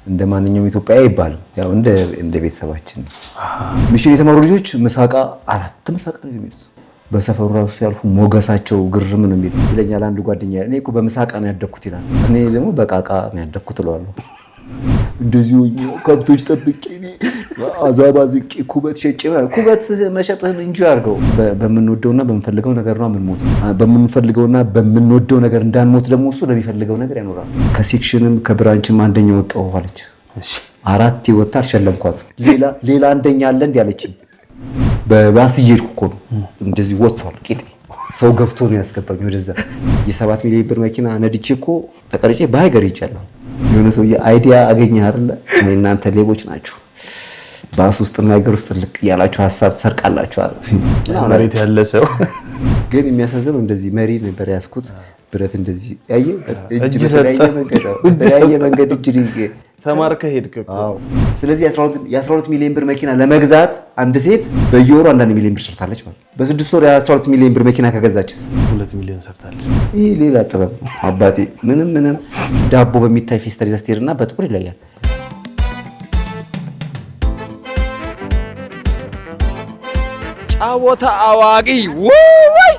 እንደማንኛውም ኢትዮጵያዊ ይባላል። ያው እንደ ቤተሰባችን ሚሽን የተማሩ ልጆች ምሳቃ 4 ምሳቃ ነው የሚሉት። በሰፈሩ ራሱ ሲያልፉ ሞገሳቸው ግርም ነው የሚል ይለኛል አንድ ጓደኛ። እኔ እኮ በምሳቃ ነው ያደኩት ይላል። እኔ ደግሞ በቃቃ ነው ያደኩት እለዋለሁ። እንደዚህ ከብቶች ጠብቄ እኔ አዛባ ዝቄ ኩበት ሸጬ ኩበት መሸጥህን እንጂ አድርገው። በምንወደውና በምንፈልገው ነገር ነው የምንሞተው። በምንፈልገውና በምንወደው ነገር እንዳንሞት ደግሞ እሱ ለሚፈልገው ነገር ያኖራል። ከሴክሽንም ከብራንችም አንደኛ ወጣሁ አለች። 4 ወጣ አልሸለምኳት። ሌላ አንደኛ አለ እንዴ አለችኝ። በባስ እየሄድኩ እኮ ነው እንደዚህ ወጥቷል ቂጤ። ሰው ገፍቶ ነው ያስገባኝ ወደዛ። የ7 ሚሊዮን ብር መኪና ነድቼ እኮ ተቀርጬ በሀገር ይቻላል። የሆነ ሰውዬ አይዲያ አገኘህ አይደለ? እኔ እናንተ ሌቦች ናችሁ፣ ባስ ውስጥ እና ሀገር ውስጥ ልክ ያላችሁ ሀሳብ ትሰርቃላችሁ አለ። መሬት ያለ ሰው ግን የሚያሳዝነው እንደዚህ መሪ ነበር ያስኩት ብረት እንደዚህ ያየ እጅ በተለያየ መንገድ እጅ ተማርከህ ሄድክ እኮ። አዎ። ስለዚህ የ12 ሚሊዮን ብር መኪና ለመግዛት አንድ ሴት በየወሩ 1 ሚሊዮን ብር ሰርታለች ማለት። በ6 ወር የ12 ሚሊዮን ብር መኪና ከገዛችስ 2 ሚሊዮን ሰርታለች። ይሄ ሌላ ጥበብ አባቴ። ምንም ዳቦ በሚታይ ፌስታል ይዘህ ስትሄድና በጥቁር ይለያል። ጫወታ አዋቂ ወይ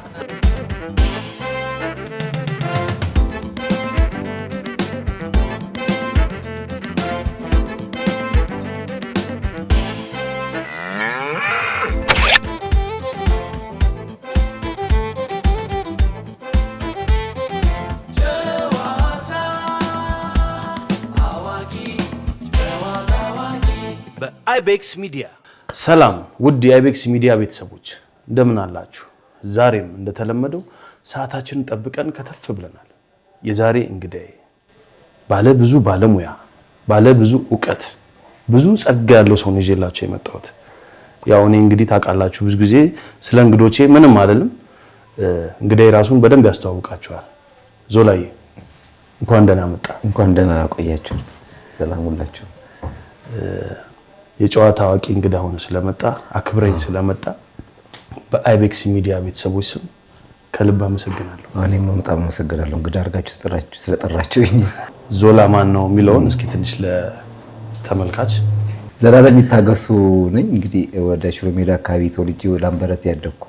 በአይቤክስ ሚዲያ። ሰላም ውድ የአይቤክስ ሚዲያ ቤተሰቦች እንደምን አላችሁ? ዛሬም እንደተለመደው ሰዓታችንን ጠብቀን ከተፍ ብለናል። የዛሬ እንግዳዬ ባለ ብዙ ባለሙያ፣ ባለ ብዙ ዕውቀት፣ ብዙ ጸጋ ያለው ሰው ነው ይዤላችሁ የመጣሁት። ያው እኔ እንግዲህ ታውቃላችሁ ብዙ ጊዜ ስለ እንግዶቼ ምንም አይደለም። እንግዳዬ ራሱን በደንብ ያስተዋውቃችኋል። ዞላዬ እንኳን ደህና መጣ። እንኳን ደህና ቆያችሁ። ሰላም ሁላችሁ። የጨዋታ አዋቂ እንግዳ ሆነ ስለመጣ አክብረኝ ስለመጣ በአይቤክስ ሚዲያ ቤተሰቦች ስም ከልብ አመሰግናለሁ። እኔም በጣም አመሰግናለሁ እንግዳ አድርጋችሁ ስለጠራችሁኝ። ዞላ ማን ነው የሚለውን እስኪ ትንሽ ለተመልካች። ዘላለም ይታገሱ ነኝ። እንግዲህ ወደ ሽሮ ሜዳ አካባቢ ተወልጄ ላምበረት ያደግኩ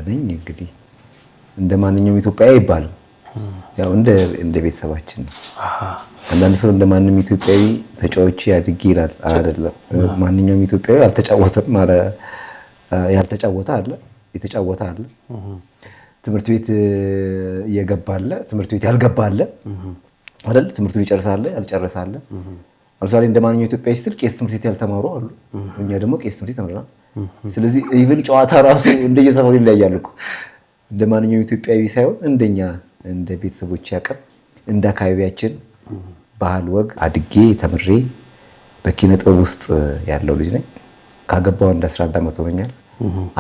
ነኝ። እንግዲህ እንደማንኛውም ኢትዮጵያዊ አይባልም። ያው እንደ ቤተሰባችን ነው። አንዳንድ ሰው እንደማንኛውም ኢትዮጵያዊ ተጫዋች ያድግ ይላል። አይደለም። ማንኛውም ኢትዮጵያዊ አልተጫወተም ማለት ያልተጫወተ አለ፣ የተጫወተ አለ፣ ትምህርት ቤት የገባ አለ፣ ትምህርት ቤት ያልገባ አለ አይደል? ትምህርት ቤት ይጨርሳል፣ ያልጨረሰ አለ። ለምሳሌ እንደማንኛውም ኢትዮጵያዊ ስትል ቄስ ትምህርት ቤት ያልተማሩ አሉ። እኛ ደግሞ ቄስ ትምህርት ቤት ተምረናል። ስለዚህ ኢቭን ጨዋታ ራሱ እንደየሰፈሩ ይለያያል እኮ። እንደማንኛውም ኢትዮጵያዊ ሳይሆን እንደኛ እንደ ቤተሰቦች ያቀም እንደ አካባቢያችን ባህል ወግ አድጌ ተምሬ በኪነ ጥበብ ውስጥ ያለው ልጅ ነኝ። ካገባው እንደ 11 ዓመት ሆኖኛል።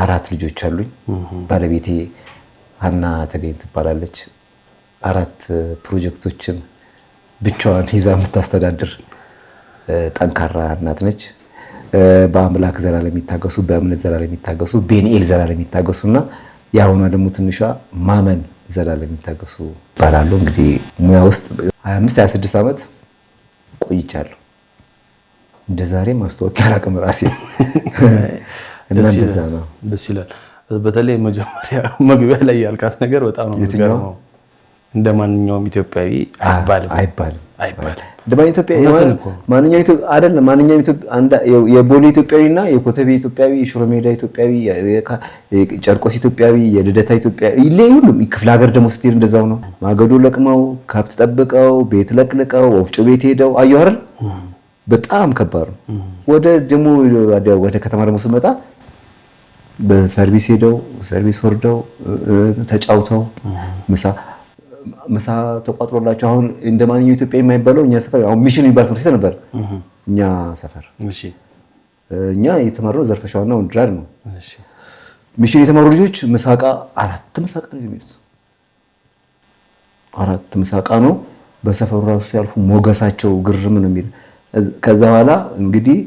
4 ልጆች አሉኝ። ባለቤቴ ሀና ተገኝ ትባላለች። 4 ፕሮጀክቶችን ብቻዋን ይዛ የምታስተዳድር ጠንካራ እናት ነች። በአምላክ ዘላለም የሚታገሱ፣ በእምነት ዘላለም የሚታገሱ፣ ቤንኤል ዘላለም የሚታገሱና የአሁኗ ደግሞ ትንሿ ማመን ዘላለም የሚታገሱ ይባላሉ። እንግዲህ ሙያ ውስጥ 25-26 ዓመት ቆይቻለሁ። እንደ ዛሬ ማስታወቂያ አላውቅም ራሴ እና እንደዛ ነው። ደስ ይላል። በተለይ መጀመሪያ መግቢያ ላይ ያልካት ነገር በጣም ነው የሚገርመው። እንደማንኛውም ኢትዮጵያዊ አይባልም። እንደማንኛውም ኢትዮጵያዊ ማንኛውም ኢትዮጵያዊ አይደለም። ማንኛውም ኢትዮጵያዊ የቦሌ ኢትዮጵያዊና የኮተቤ ኢትዮጵያዊ፣ የሽሮ ሜዳ ኢትዮጵያዊ፣ የጨርቆስ ኢትዮጵያዊ፣ የልደታ ኢትዮጵያዊ ይለያዩ። ሁሉም ክፍለ ሀገር ደግሞ ስትሄድ እንደዛው ነው። ማገዶ ለቅመው፣ ከብት ጠብቀው፣ ቤት ለቅልቀው፣ ወፍጮ ቤት ሄደው አየሁ አይደል? በጣም ከባድ ነው። ወደ ከተማ ደግሞ ስመጣ በሰርቪስ ሄደው፣ ሰርቪስ ወርደው፣ ተጫውተው ምሳ ተቋጥሮላቸው። አሁን እንደማንኛውም ኢትዮጵያ የማይባለው እኛ ሰፈር አሁን ሚሽን የሚባል ትምህርት ቤት ነበር እኛ ሰፈር። እኛ የተማረው ዘርፈሻውና ወንድራድ ነው። ሚሽን የተማሩ ልጆች ምሳቃ 4 ምሳቃ ነው የሚሉት። 4 ምሳቃ ነው። በሰፈሩ ራሱ ሲያልፉ ሞገሳቸው ግርም ነው የሚል። ከዛ በኋላ እንግዲህ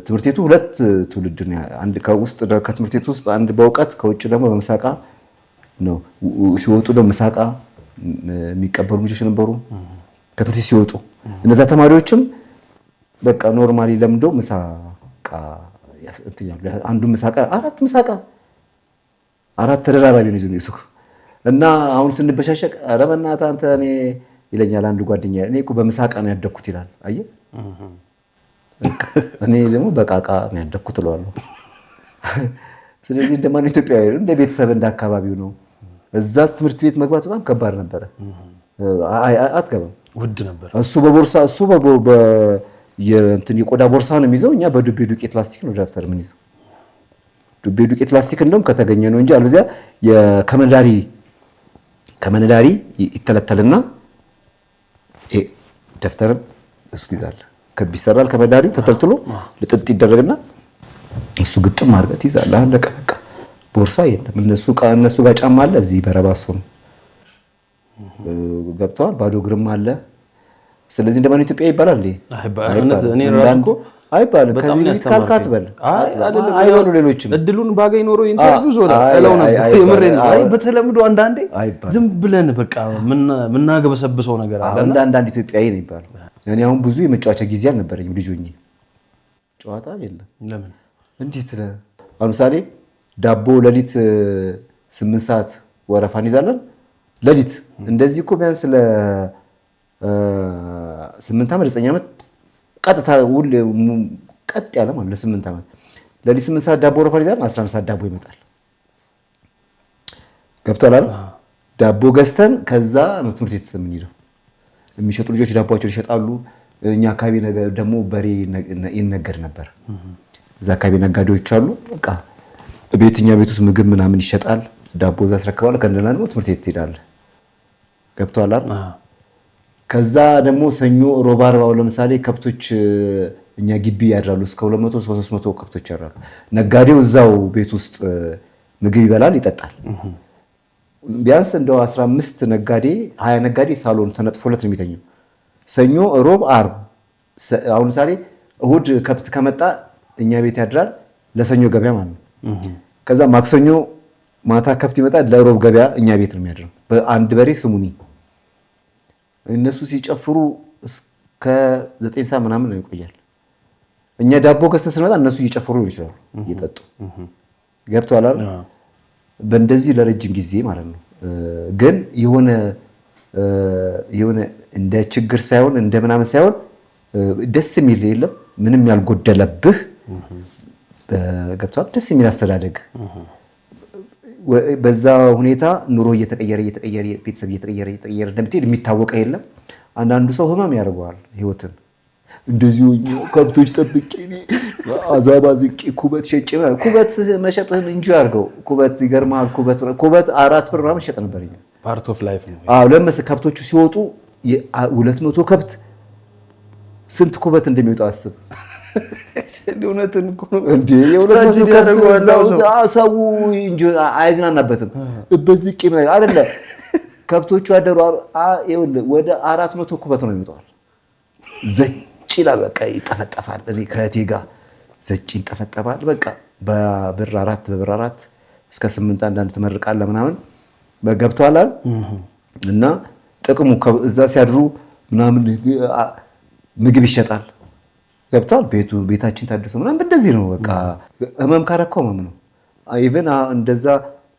ትምህርት ቤቱ 2 ትውልድ ነው። አንድ ከትምህርት ቤቱ ውስጥ አንድ በእውቀት ከውጭ ደግሞ በምሳቃ ነው። ሲወጡ ደግሞ ምሳቃ የሚቀበሉ ልጆች ነበሩ። ከትምህርት ሲወጡ እነዛ ተማሪዎችም በቃ ኖርማሊ ለምደው ምሳቃ እንትኛሉ። አንዱ ምሳቃ አራት ተደራራቢ ነው ይዘው ይስኩ እና አሁን ስንበሻሸቅ ኧረ በእናትህ አንተ እኔ ይለኛል አንዱ ጓደኛ እኔ እኮ በምሳቃ ነው ያደኩት ይላል። አየህ እኔ ደግሞ በቃቃ ነው ያደኩት እለዋለሁ። ስለዚህ እንደማን ኢትዮጵያዊ እንደ ቤተሰብ እንደ አካባቢው ነው። እዛ ትምህርት ቤት መግባት በጣም ከባድ ነበረ። አትገባም፣ ውድ ነበር። እሱ በቦርሳ የቆዳ ቦርሳ ነው የሚይዘው። እኛ በዱቤ ዱቄት ላስቲክ ነው ደብተር ምን ይዘው። ዱቤ ዱቄት ላስቲክ እንደውም ከተገኘ ነው እንጂ አልበዚያ ከመነዳሪ ይተለተልና ደብተር እሱ ትይዛለህ። ከብ ይሰራል ከመነዳሪው ተተልትሎ ልጥጥ ይደረግና እሱ ግጥም አድርገህ ትይዛለህ። አለቀ በቃ። ቦርሳ የለም። እነሱ ጋር ጫማ አለ፣ እዚህ በረባሶ ነው ገብተዋል። ባዶ እግርም አለ። ስለዚህ እንደማን ኢትዮጵያ ይባላል እንዴ? አይባልም። ከዚህ ቤት ካልካት በል አይበሉ። ሌሎችም እድሉን ባገኝ ኖሮ ኢንተርቪው ዞላ እለው ነበር። የምሬን አይ በተለምዶ አንዳንዴ ዝም ብለን በቃ ምናገበሰብሰው ነገር አለ። አንዳንድ ኢትዮጵያዊ ነው ይባላል። እኔ አሁን ብዙ የመጫወቻ ጊዜ አልነበረኝም ልጅ ሆኜ። ጨዋታ የለም። ለምን እንዴት አሁን ምሳሌ ዳቦ ሌሊት 8 ሰዓት ወረፋ እንይዛለን። ሌሊት እንደዚህ እኮ ቢያንስ ለ8 ዓመት 9 ዓመት ቀጥታ ሁሌ ቀጥ ያለ ማለት ለ8 ዓመት ሌሊት 8 ሰዓት ዳቦ ወረፋ እንይዛለን። 11 ሰዓት ዳቦ ይመጣል። ገብቷል አይደል? ዳቦ ገዝተን ከዛ ነው ትምህርት ቤት የምንሄደው። የሚሸጡ ልጆች ዳቦአቸውን ይሸጣሉ። እኛ አካባቢ ደግሞ በሬ ይነገድ ነበር። እዛ አካባቢ ነጋዴዎች አሉ። በቃ ቤትኛ ቤት ውስጥ ምግብ ምናምን ይሸጣል። ዳቦ እዛ አስረክባለሁ። ከእንደና ደግሞ ትምህርት ቤት ትሄዳለህ። ገብቶሃል አይደል? ከዛ ደግሞ ሰኞ ሮብ ዓርብ ለምሳሌ ከብቶች እኛ ግቢ ያድራሉ። እስከ 200 300 ከብቶች ያድራሉ። ነጋዴው እዛው ቤት ውስጥ ምግብ ይበላል፣ ይጠጣል። ቢያንስ እንደው 15 ነጋዴ 20 ነጋዴ ሳሎን ተነጥፎለት ነው የሚተኘው። ሰኞ ሮብ ዓርብ አሁን ምሳሌ እሁድ ከብት ከመጣ እኛ ቤት ያድራል፣ ለሰኞ ገበያ ማለት ነው። ከዛ ማክሰኞ ማታ ከብት ይመጣል፣ ለሮብ ገበያ እኛ ቤት ነው የሚያድረው። በአንድ በሬ ስሙኒ እነሱ ሲጨፍሩ እስከ 9 ሰዓት ምናምን ነው ይቆያል። እኛ ዳቦ ገዝተን ስንመጣ እነሱ እየጨፈሩ ይችላሉ፣ እየጠጡ ገብቶሃል አይደል? በእንደዚህ ለረጅም ጊዜ ማለት ነው። ግን የሆነ እንደ ችግር ሳይሆን እንደ ምናምን ሳይሆን ደስ የሚል የለም ምንም ያልጎደለብህ ገብቶሃል? ደስ የሚል አስተዳደግ በዛ ሁኔታ ኑሮ እየተቀየረ ቤተሰብ እየተቀየረ እንደምትሄድ የሚታወቀ የለም። አንዳንዱ ሰው ህመም ያደርገዋል ህይወትን። እንደዚሁ ከብቶች ጠብቄ አዛባ ዝቄ ኩበት ሸጬ ኩበት መሸጥህን እንጂ አድርገው ኩበት ይገርማል። ኩበት 4 ብር ምናምን ሸጥ ነበር። ፓርት ኦፍ ላይፍ ነው። ለምሳሌ ከብቶቹ ሲወጡ 200 ከብት ስንት ኩበት እንደሚወጣ አስብ። እውነትን እኮ ነው እንዴ! ሰው እንጂ አይዝናናበትም። በዚህ ቂም አይደለ ከብቶቹ አደሩ። ወደ 400 ኩበት ነው የሚወጣው። ዘጭ ይላል በቃ ይጠፈጠፋል። እኔ ከእቴ ጋር ዘጭ ይጠፈጠፋል። በቃ በብር 4 እስከ 8 አንዳንድ ትመርቃለህ ምናምን ገብቶሃል አይደል? እና ጥቅሙ እዛ ሲያድሩ ምናምን ምግብ ይሸጣል። ገብቷል። ቤታችን ታደሰ ምናምን እንደዚህ ነው። በቃ ህመም ካረከው ህመም ነው። ኢቭን እንደዛ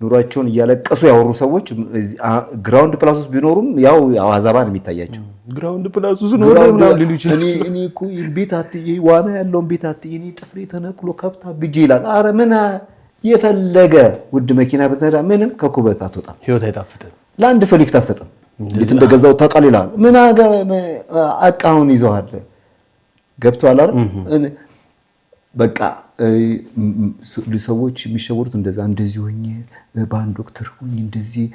ኑሯቸውን እያለቀሱ ያወሩ ሰዎች ግራውንድ ፕላስ ውስጥ ቢኖሩም ያው አዛባ ነው የሚታያቸው። ግራውንድ ፕላስ ውስጥ ነው ምናምን ሊሉ ይችላል። እኔ እኮ ቤት አትዬ ዋና ያለውን ቤት አትዬ እኔ ጥፍሬ ተነቅሎ ከብታ ግጄ ይላል። አረ ምን የፈለገ ውድ መኪና ብትነዳ ምንም ከኩበት አትወጣም። ህይወት አይጣፍጥም። ለአንድ ሰው ሊፍት አትሰጥም። እንዴት እንደገዛው ታውቃለህ ይላል። ምን አቃውን ይዘዋል። ገብቶሃል አይደል? በቃ ሰዎች የሚሸወሩት እንደዚህ ሆኜ በአንድ ዶክተር ሆኜ እንደዚህ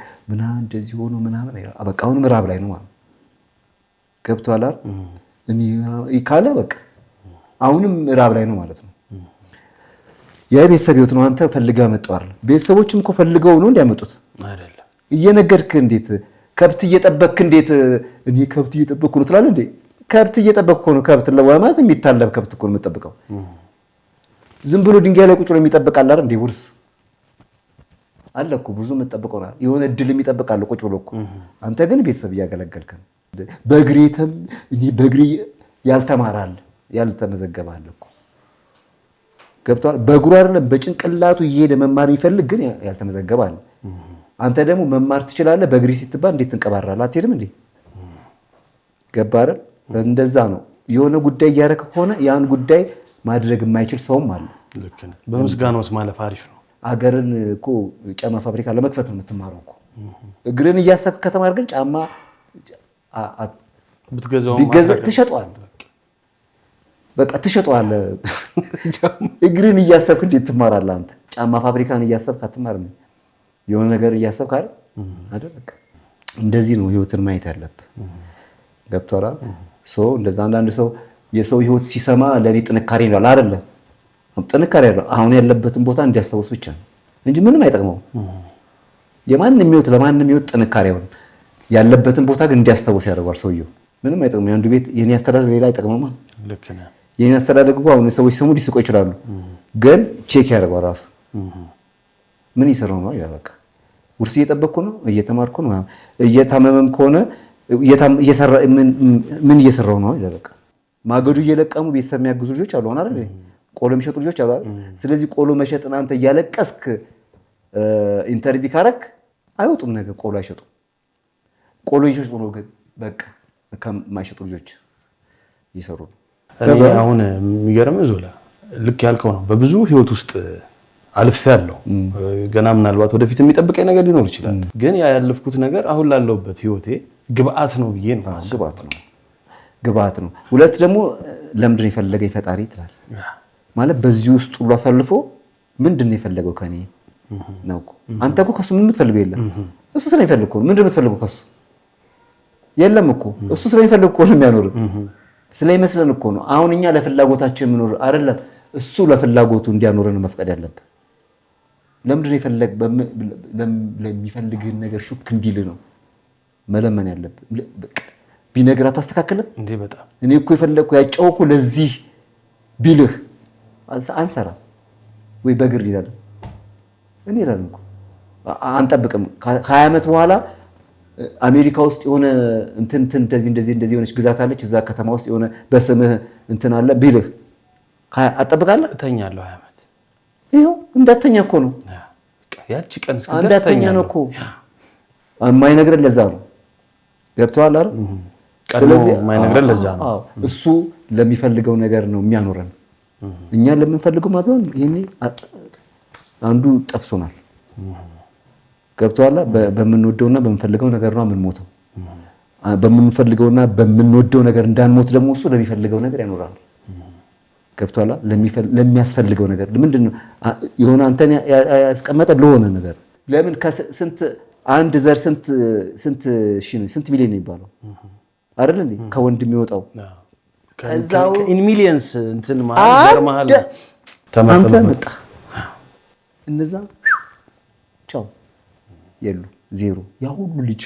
እንደዚህ ሆኖ ምናምን በቃ አሁን ምዕራብ ላይ ነው ማለት ገብቶሃል አይደል? እኔ ካለ በቃ አሁንም ምዕራብ ላይ ነው ማለት ነው። የቤተሰብ ህይወት ነው። አንተ ፈልገህ መጣው አይደል? ቤተሰቦችም እኮ ፈልገው ነው እንዲያመጡት አይደለም። እየነገድክ እንዴት ከብት እየጠበቅክ እንዴት እኔ ከብት እየጠበቅኩ ነው ትላለህ እንዴ? ከብት እየጠበቅኩ ነው። ከብት ለማለት የሚታለብ ከብት እኮ ነው የምጠብቀው። ዝም ብሎ ድንጋይ ላይ ቁጭ ብሎ የሚጠብቃል አይደል እንዴ? ውርስ አለ እኮ ብዙ የምጠብቀው ነው። የሆነ እድል የሚጠብቃል ቁጭ ብሎ እኮ። አንተ ግን ቤተሰብ እያገለገልክ ነው። በእግሬ ያልተማራል ያልተመዘገባል እኮ ገብቷል። በእግሩ አይደለም በጭንቅላቱ እየሄደ መማር የሚፈልግ ግን ያልተመዘገባል። አንተ ደግሞ መማር ትችላለህ በእግሬ ስትባል እንዴት ትንቀባራለህ? አትሄድም እንዴ? ገባህ አይደል? እንደዛ ነው። የሆነ ጉዳይ እያደረክ ከሆነ ያን ጉዳይ ማድረግ የማይችል ሰውም አለ። ልክ ነህ። በምስጋና ውስጥ ማለፍ አሪፍ ነው። አገርን እኮ ጫማ ፋብሪካ ለመክፈት ነው የምትማረው እኮ። እግርን እያሰብክ ከተማር ግን ጫማ ትሸጠዋለህ። በቃ ትሸጠዋለህ። እግርን እያሰብክ እንዴት ትማራለህ አንተ? ጫማ ፋብሪካን እያሰብክ አትማርም። የሆነ ነገር እያሰብክ አይደል? በቃ እንደዚህ ነው ህይወትን ማየት ያለብህ። ገብቶሃል? እንደዛ አንዳንድ ሰው የሰው ህይወት ሲሰማ ለኔ ጥንካሬ ነው አይደለም። ጥንካሬ አይደለም አሁን ያለበትን ቦታ እንዲያስታውስ ብቻ ነው እንጂ ምንም አይጠቅመውም። የማንም ህይወት ለማንም ህይወት ጥንካሬ ነው። ያለበትን ቦታ ግን እንዲያስታውስ ያደርጋል ሰውየው። ምንም አይጠቅመው። አንዱ ቤት የኔ አስተዳደግ ሌላ አይጠቅመውማ። ልክ ነህ። የኔ አስተዳደግ እኮ አሁን ሰዎች ሰሙ ሊስቆ ይችላሉ፣ ግን ቼክ ያደርጋል ራሱ ምን ይሰራው ነው ይላል። በቃ ውርስ እየጠበቅኩ ነው፣ እየተማርኩ ነው፣ እየታመመም ከሆነ ምን እየሰራው ነው ይላል። በቃ ማገዱ እየለቀሙ ቤተሰብ የሚያግዙ ልጆች አሉ አይደል? ቆሎ የሚሸጡ ልጆች አሉ አይደል? ስለዚህ ቆሎ መሸጥን አንተ እያለቀስክ ኢንተርቪው ካረክ አይወጡም። ነገር ቆሎ አይሸጡም። ቆሎ ይሸጡ ነው ግን በቃ ከማይሸጡ ልጆች እየሰሩ ነው። እኔ አሁን የሚገርም ዞላ ልክ ያልከው ነው። በብዙ ህይወት ውስጥ አልፌያለሁ። ገና ምናልባት ወደፊት የሚጠብቀኝ ነገር ሊኖር ይችላል። ግን ያ ያለፍኩት ነገር አሁን ላለሁበት ህይወቴ ግብአት ነው ብዬ ነው የማስበው። ግብአት ነው። ሁለት ደግሞ ለምንድን ነው የፈለገኝ ፈጣሪ ትላል ማለት በዚህ ውስጥ ሁሉ አሳልፎ ምንድን ነው የፈለገው ከኔ ነው እኮ። አንተ እኮ ከሱ ምን የምትፈልገው የለም። እሱ ስለሚፈልግ እኮ ነው። ምንድን ነው የምትፈልገው ከሱ? የለም እኮ እሱ ስለሚፈልግ እኮ ነው የሚያኖር። ስለሚመስለን እኮ ነው። አሁን እኛ ለፍላጎታችን ምኖር አይደለም፣ እሱ ለፍላጎቱ እንዲያኖረን መፍቀድ ያለብን። ለምንድን ነው የፈለግ ለሚፈልግህን ነገር ሹክ እንዲል ነው መለመን ያለብን። ቢነግር አታስተካክልም እንዴ? በጣም እኔ እኮ የፈለግኩ ያጫውኩ ለዚህ ቢልህ አንሰራ ወይ በግር ይላል እኔ ይላል እኮ አንጠብቅም። ከ20 ዓመት በኋላ አሜሪካ ውስጥ የሆነ እንትን እንደዚህ የሆነች ግዛት አለች፣ እዛ ከተማ ውስጥ የሆነ በስምህ እንትን አለ ቢልህ አጠብቃለህ? እተኛለሁ 20 ዓመት። ይኸው እንዳተኛ እኮ ነው። ያቺ ቀን እስከ እንዳተኛ ነው እኮ የማይነግረን ለዛ ነው። ገብቶሃል አይደል? ስለዚህ የማይነግረን ለዛ ነው። እሱ ለሚፈልገው ነገር ነው የሚያኖረን። እኛ ለምንፈልገው ማቢሆን ይሄኔ አንዱ ጠብሶናል። ገብቶሃል? በምንወደውና በምንፈልገው ነገር ነው የምንሞተው። በምንፈልገውና በምንወደው ነገር እንዳንሞት ደግሞ እሱ ለሚፈልገው ነገር ያኖራል። ገብቶሃል? ለሚያስፈልገው ነገር ምንድነው የሆነ አንተን ያስቀመጠ ለሆነ ነገር ለምን ከስንት አንድ ዘር ስንት ሺህ ነው ስንት ሚሊዮን ነው የሚባለው አይደል እንዴ? ከወንድ የሚወጣው ከዛው ኢን ሚሊየንስ እንትን ማለት ዘር መሃል አንተ መጣ እነዛ ቻው የሉ ዜሮ ያ ሁሉ ልጅ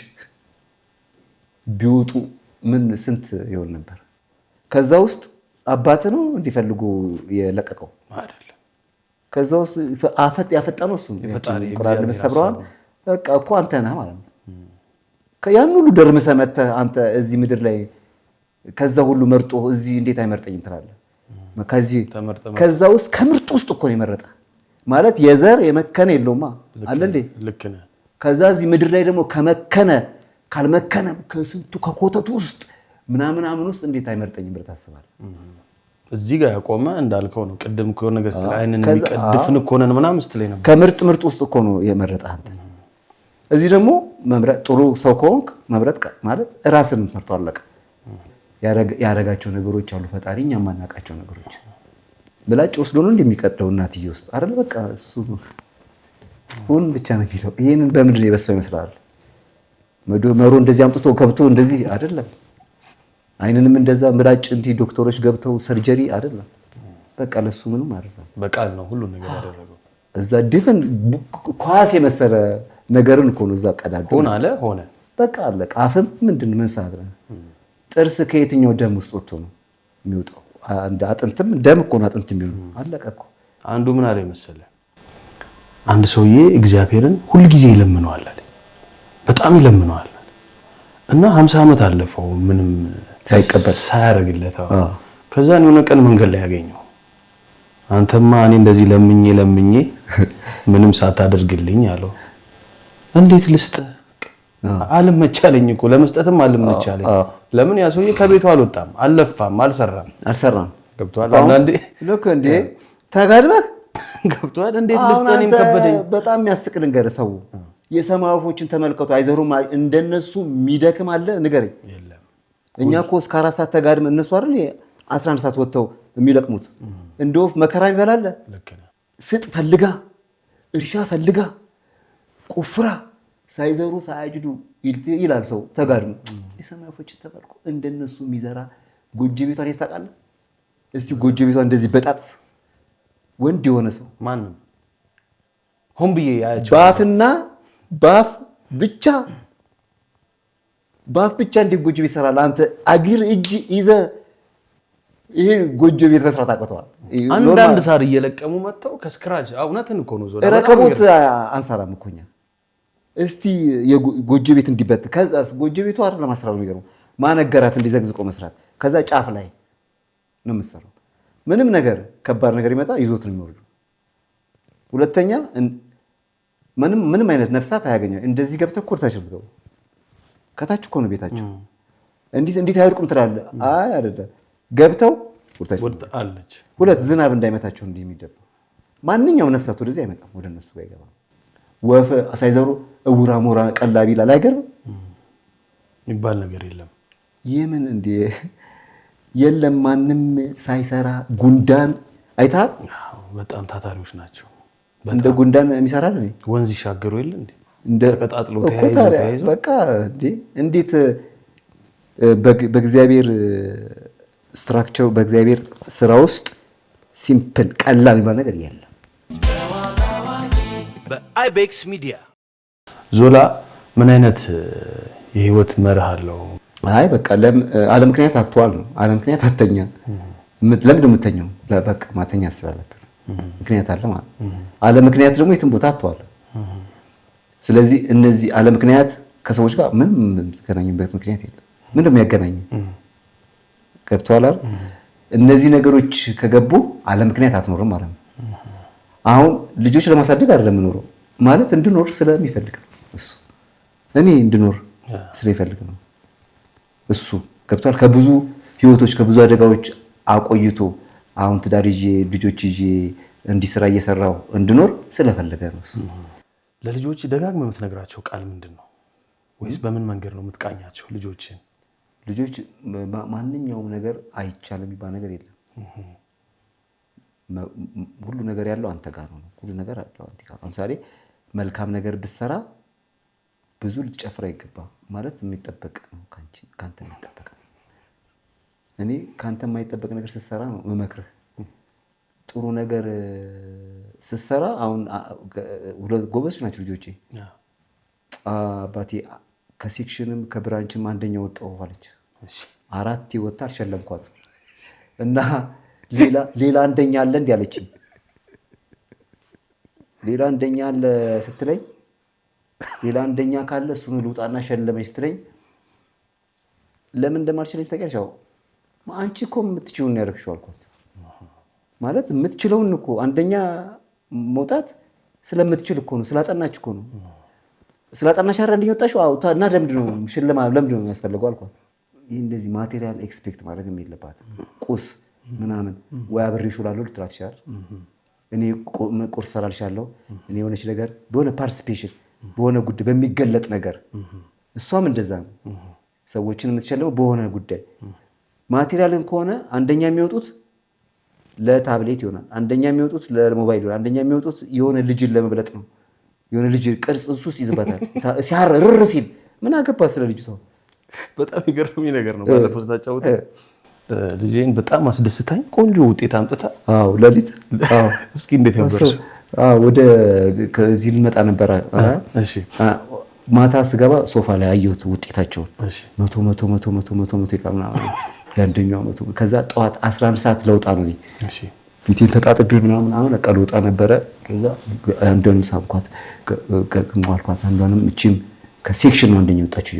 ቢወጡ ምን ስንት ይሆን ነበር? ከዛ ውስጥ አባት ነው እንዲፈልጉ የለቀቀው አይደል? ከዛ ውስጥ ያፈጠነው እሱ ቁርአን መስብረዋል። በቃ እኮ አንተ ነህ ማለት ነው። ያን ሁሉ ደርመሰህ መተህ አንተ እዚህ ምድር ላይ ከዛ ሁሉ መርጦ እዚህ እንዴት አይመርጠኝም ትላለህ? ከዛ ውስጥ ከምርጥ ውስጥ እኮ ነው የመረጠህ ማለት የዘር የመከነ የለውማ አለ እንዴ? ልክ ነህ። ከዛ እዚህ ምድር ላይ ደግሞ ከመከነ ካልመከነም ከስንቱ ከኮተቱ ውስጥ ምናምን ውስጥ እንዴት አይመርጠኝም ብለህ ታስባለህ? እዚህ ጋር ያቆመ እንዳልከው ነው። ቅድም ከሆነ ነገር ስለ አይንን የሚቀድፍን እኮ ነን ምናምን ስትለኝ ነበር። ከምርጥ ውስጥ እኮ ነው የመረጠህ አንተ። እዚህ ደግሞ መምረጥ ጥሩ ሰው ከሆንክ መምረጥ ማለት ራስን የምትመርጠው አለቀ። ያረጋቸው ነገሮች አሉ ፈጣሪ እኛ የማናውቃቸው ነገሮች ብላጭ ወስዶ ነው እንደሚቀደው እናትዬ ውስጥ አይደል? በቃ እሱ ሁን ብቻ ነው የሚለው። ይሄንን በምድር የበሰው ይመስላል። መሮ እንደዚህ አምጥቶ ከብቶ እንደዚህ አይደለም። አይንንም እንደዛ ምላጭ እንዲህ ዶክተሮች ገብተው ሰርጀሪ አይደለም። በቃ ለሱ ምንም አይደለም። በቃል ነው ሁሉ ነገር ያደረገው። እዛ ድፍን ኳስ የመሰለ ነገርን እኮ ነው እዛ ቀዳዶ ሆነ በቃ አለቀ። አፍም ምንድን ምን ሰዓት ነው? ጥርስ ከየትኛው ደም ውስጥ ወጥቶ ነው የሚወጣው? አንድ አጥንትም ደም እኮ ነው አጥንት የሚሆነው። አለቀ እኮ። አንዱ ምን አለ መሰለህ፣ አንድ ሰውዬ እግዚአብሔርን ሁል ጊዜ ይለምነዋል አለ። በጣም ይለምነዋል። እና 50 ዓመት አለፈው ምንም ሳይቀበል ሳያደርግለት። ከዛ የሆነ ቀን መንገድ ላይ ያገኘው አንተማ እኔ እንደዚህ ለምኜ ምንም ሳታደርግልኝ አለው። እንዴት ልስጥ አልመቻለኝ እኮ ለመስጠትም አልመቻለኝ። ለምን ያ ሰውዬ ከቤቱ አልወጣም፣ አልለፋም፣ አልሰራም። ገብቷል። አንዳንዴ ልክ እንዴ ተጋድመህ ገብቷል። እንዴት ልስጥ እኔም ከበደኝ። በጣም የሚያስቅ ነገር ሰው የሰማይ ወፎችን ተመልከቱ፣ አይዘሩም፣ እንደነሱ የሚደክም አለ ንገረኝ። እኛ እኮ እስከ 4 ሰዓት ተጋድመን እነሱ አይደል 11 ሰዓት ወጥተው የሚለቅሙት። እንደ ወፍ መከራ ይበላል። ስጥ ፈልጋ እርሻ ፈልጋ ቆፍራ ሳይዘሩ ሳያጅዱ ይላል ሰው ተጋድሞ። የሰማይ ወፎችን ተመልከቱ፣ እንደነሱ የሚዘራ ጎጆ ቤቷን ታውቃለህ? እስቲ ጎጆ ቤቷን እንደዚህ በጣጥስ ወንድ የሆነ ሰው ማንም ሆን ብዬ ያያቸው ባፍና ባፍ ብቻ እንዴት ጎጆ ቤት ይሰራል? አንተ አግር እጅ ይዘህ ይሄ ጎጆ ቤት መስራት አቅተዋል። አንዳንድ ሳር እየለቀሙ መጥተው ከስክራች እውነትን እኮ ነው ዞራ ረከቦት አንሰራም እኮ እኛ። እስቲ የጎጆ ቤት እንዲበት ከዛስ ጎጆ ቤቱ አይደለም ለማስራሩ ነገር ማነገራት እንዲዘግዝቆ መስራት። ከዛ ጫፍ ላይ ነው የምትሰራው። ምንም ነገር ከባድ ነገር ይመጣ ይዞት ነው የሚወርዱ። ሁለተኛ ምንም አይነት ነፍሳት አያገኘው። እንደዚህ ገብተህ እኮ ታች ነው ከታች እኮ ነው ቤታቸው። እንዴት አይወድቁም ትላለህ? አይ አይደለም ገብተው አለች። ሁለት ዝናብ እንዳይመታቸው እንዲህ የሚደባ ማንኛውም ነፍሳት ወደዚህ አይመጣም፣ ወደ እነሱ ጋር አይገባም። ወፍ ሳይዘሩ እውራ ሞራ ቀላቢ ይላል። አይገርም የሚባል ነገር የለም። የምን እንደ የለም ማንም ሳይሰራ ጉንዳን አይታል። በጣም ታታሪዎች ናቸው። እንደ ጉንዳን የሚሰራል ነው። ወንዝ ይሻገሩ የለ እንደ ተቀጣጥሎ ተያይዞ በቃ እንዴት በእግዚአብሔር ስትራክቸር በእግዚአብሔር ስራ ውስጥ ሲምፕል ቀላል የሚባል ነገር የለም። በአይቤክስ ሚዲያ ዞላ ምን አይነት የህይወት መርህ አለው? አይ በቃ አለ ምክንያት አትዋል ነው። አለ ምክንያት አተኛ። ለምን የምተኛው? በቃ ማተኛ ስላለበት ምክንያት አለ ማለት። አለ ምክንያት ደግሞ የትም ቦታ አትዋል። ስለዚህ እነዚህ አለ ምክንያት ከሰዎች ጋር ምንም የምትገናኙበት ምክንያት የለም። ምንም ያገናኝ ገብቷል አይደል? እነዚህ ነገሮች ከገቡ አለ ምክንያት አትኖርም ማለት ነው። አሁን ልጆች ለማሳደግ አይደለም የምኖረው ማለት እንድኖር ስለሚፈልግ ነው እሱ። እኔ እንድኖር ስለሚፈልግ ነው እሱ። ገብቷል። ከብዙ ህይወቶች ከብዙ አደጋዎች አቆይቶ አሁን ትዳር ይዤ ልጆች ይዤ እንዲህ ስራ እየሰራው እንድኖር ስለፈለገ ነው እሱ። ለልጆች ደጋግመህ የምትነግራቸው ቃል ምንድን ነው? ወይስ በምን መንገድ ነው የምትቃኛቸው ልጆችን? ልጆች ማንኛውም ነገር አይቻልም የሚባል ነገር የለም። ሁሉ ነገር ያለው አንተ ጋር ነው። ሁሉ ነገር ያለው አንተ ጋር ነው። ለምሳሌ መልካም ነገር ብትሰራ ብዙ ልትጨፍር አይገባም ማለት የሚጠበቅ ነው። ካንተ የሚጠበቅ ነው። እኔ ካንተ የማይጠበቅ ነገር ስትሰራ ነው መመክርህ። ጥሩ ነገር ስትሰራ አሁን ጎበዝ ናቸው ልጆቼ። አባቴ ከሴክሽንም ከብራንችም አንደኛ ወጣው አለች። 4 ወጣ አልሸለምኳት እና ሌላ አንደኛ አለ እንዴ አለችኝ። ሌላ አንደኛ አለ ስትለኝ ሌላ አንደኛ ካለ እሱን ልውጣና ሸለመኝ ስትለኝ ለምን እንደማልሸለኝ ታውቂያለሽ? አንቺ እኮ የምትችይውን ያደርግሽው አልኳት። ማለት የምትችለውን እኮ አንደኛ መውጣት ስለምትችል እኮ ነው፣ ስላጠናች እኮ ነው። ስላጠናሽ አይደል አንደኛ ወጣሽው? አዎ። እና ለምንድን ነው ለምንድን ነው የሚያስፈልገው አልኳት። ይህ እንደዚህ ማቴሪያል ኤክስፔክት ማድረግም የለባትም። ቁስ ምናምን ወይ አብሬሽ እውላለሁ ልትላት ይችላል። እኔ ቁርስ ሰራልሻለሁ እኔ የሆነች ነገር በሆነ ፓርቲሲፔሽን በሆነ ጉዳይ በሚገለጥ ነገር እሷም እንደዛ ነው። ሰዎችን የምትሸልመው በሆነ ጉዳይ ማቴሪያልን ከሆነ አንደኛ የሚወጡት ለታብሌት ይሆናል፣ አንደኛ የሚወጡት ለሞባይል ይሆናል፣ አንደኛ የሚወጡት የሆነ ልጅን ለመብለጥ ነው። የሆነ ልጅ ቅርጽ እሱ ውስጥ ይዝበታል። ሲያርር ሲል ምን አገባ ስለ ልጅቷ። በጣም ይገርምኝ ነገር ነው። ባለፈው ስታጫውት ልጄን በጣም አስደስታኝ ቆንጆ ውጤት አምጥታ ለሊት እስኪ እንዴት ነበር? ወደ ከዚህ ልመጣ ነበረ። ማታ ስገባ ሶፋ ላይ አየሁት ውጤታቸውን። 100 ይቀርና ያንደኛው 100። ከዛ ጠዋት 11 ሰዓት ለውጣ ነው ፊቴን ተጣጥቤ ምናምን አሁን በቃ ልወጣ ነበረ። ከዛ አንዷንም ሳምኳት ገግሟልኳት። አንዷንም እቺም ከሴክሽን ነው አንደኛ ወጣችው።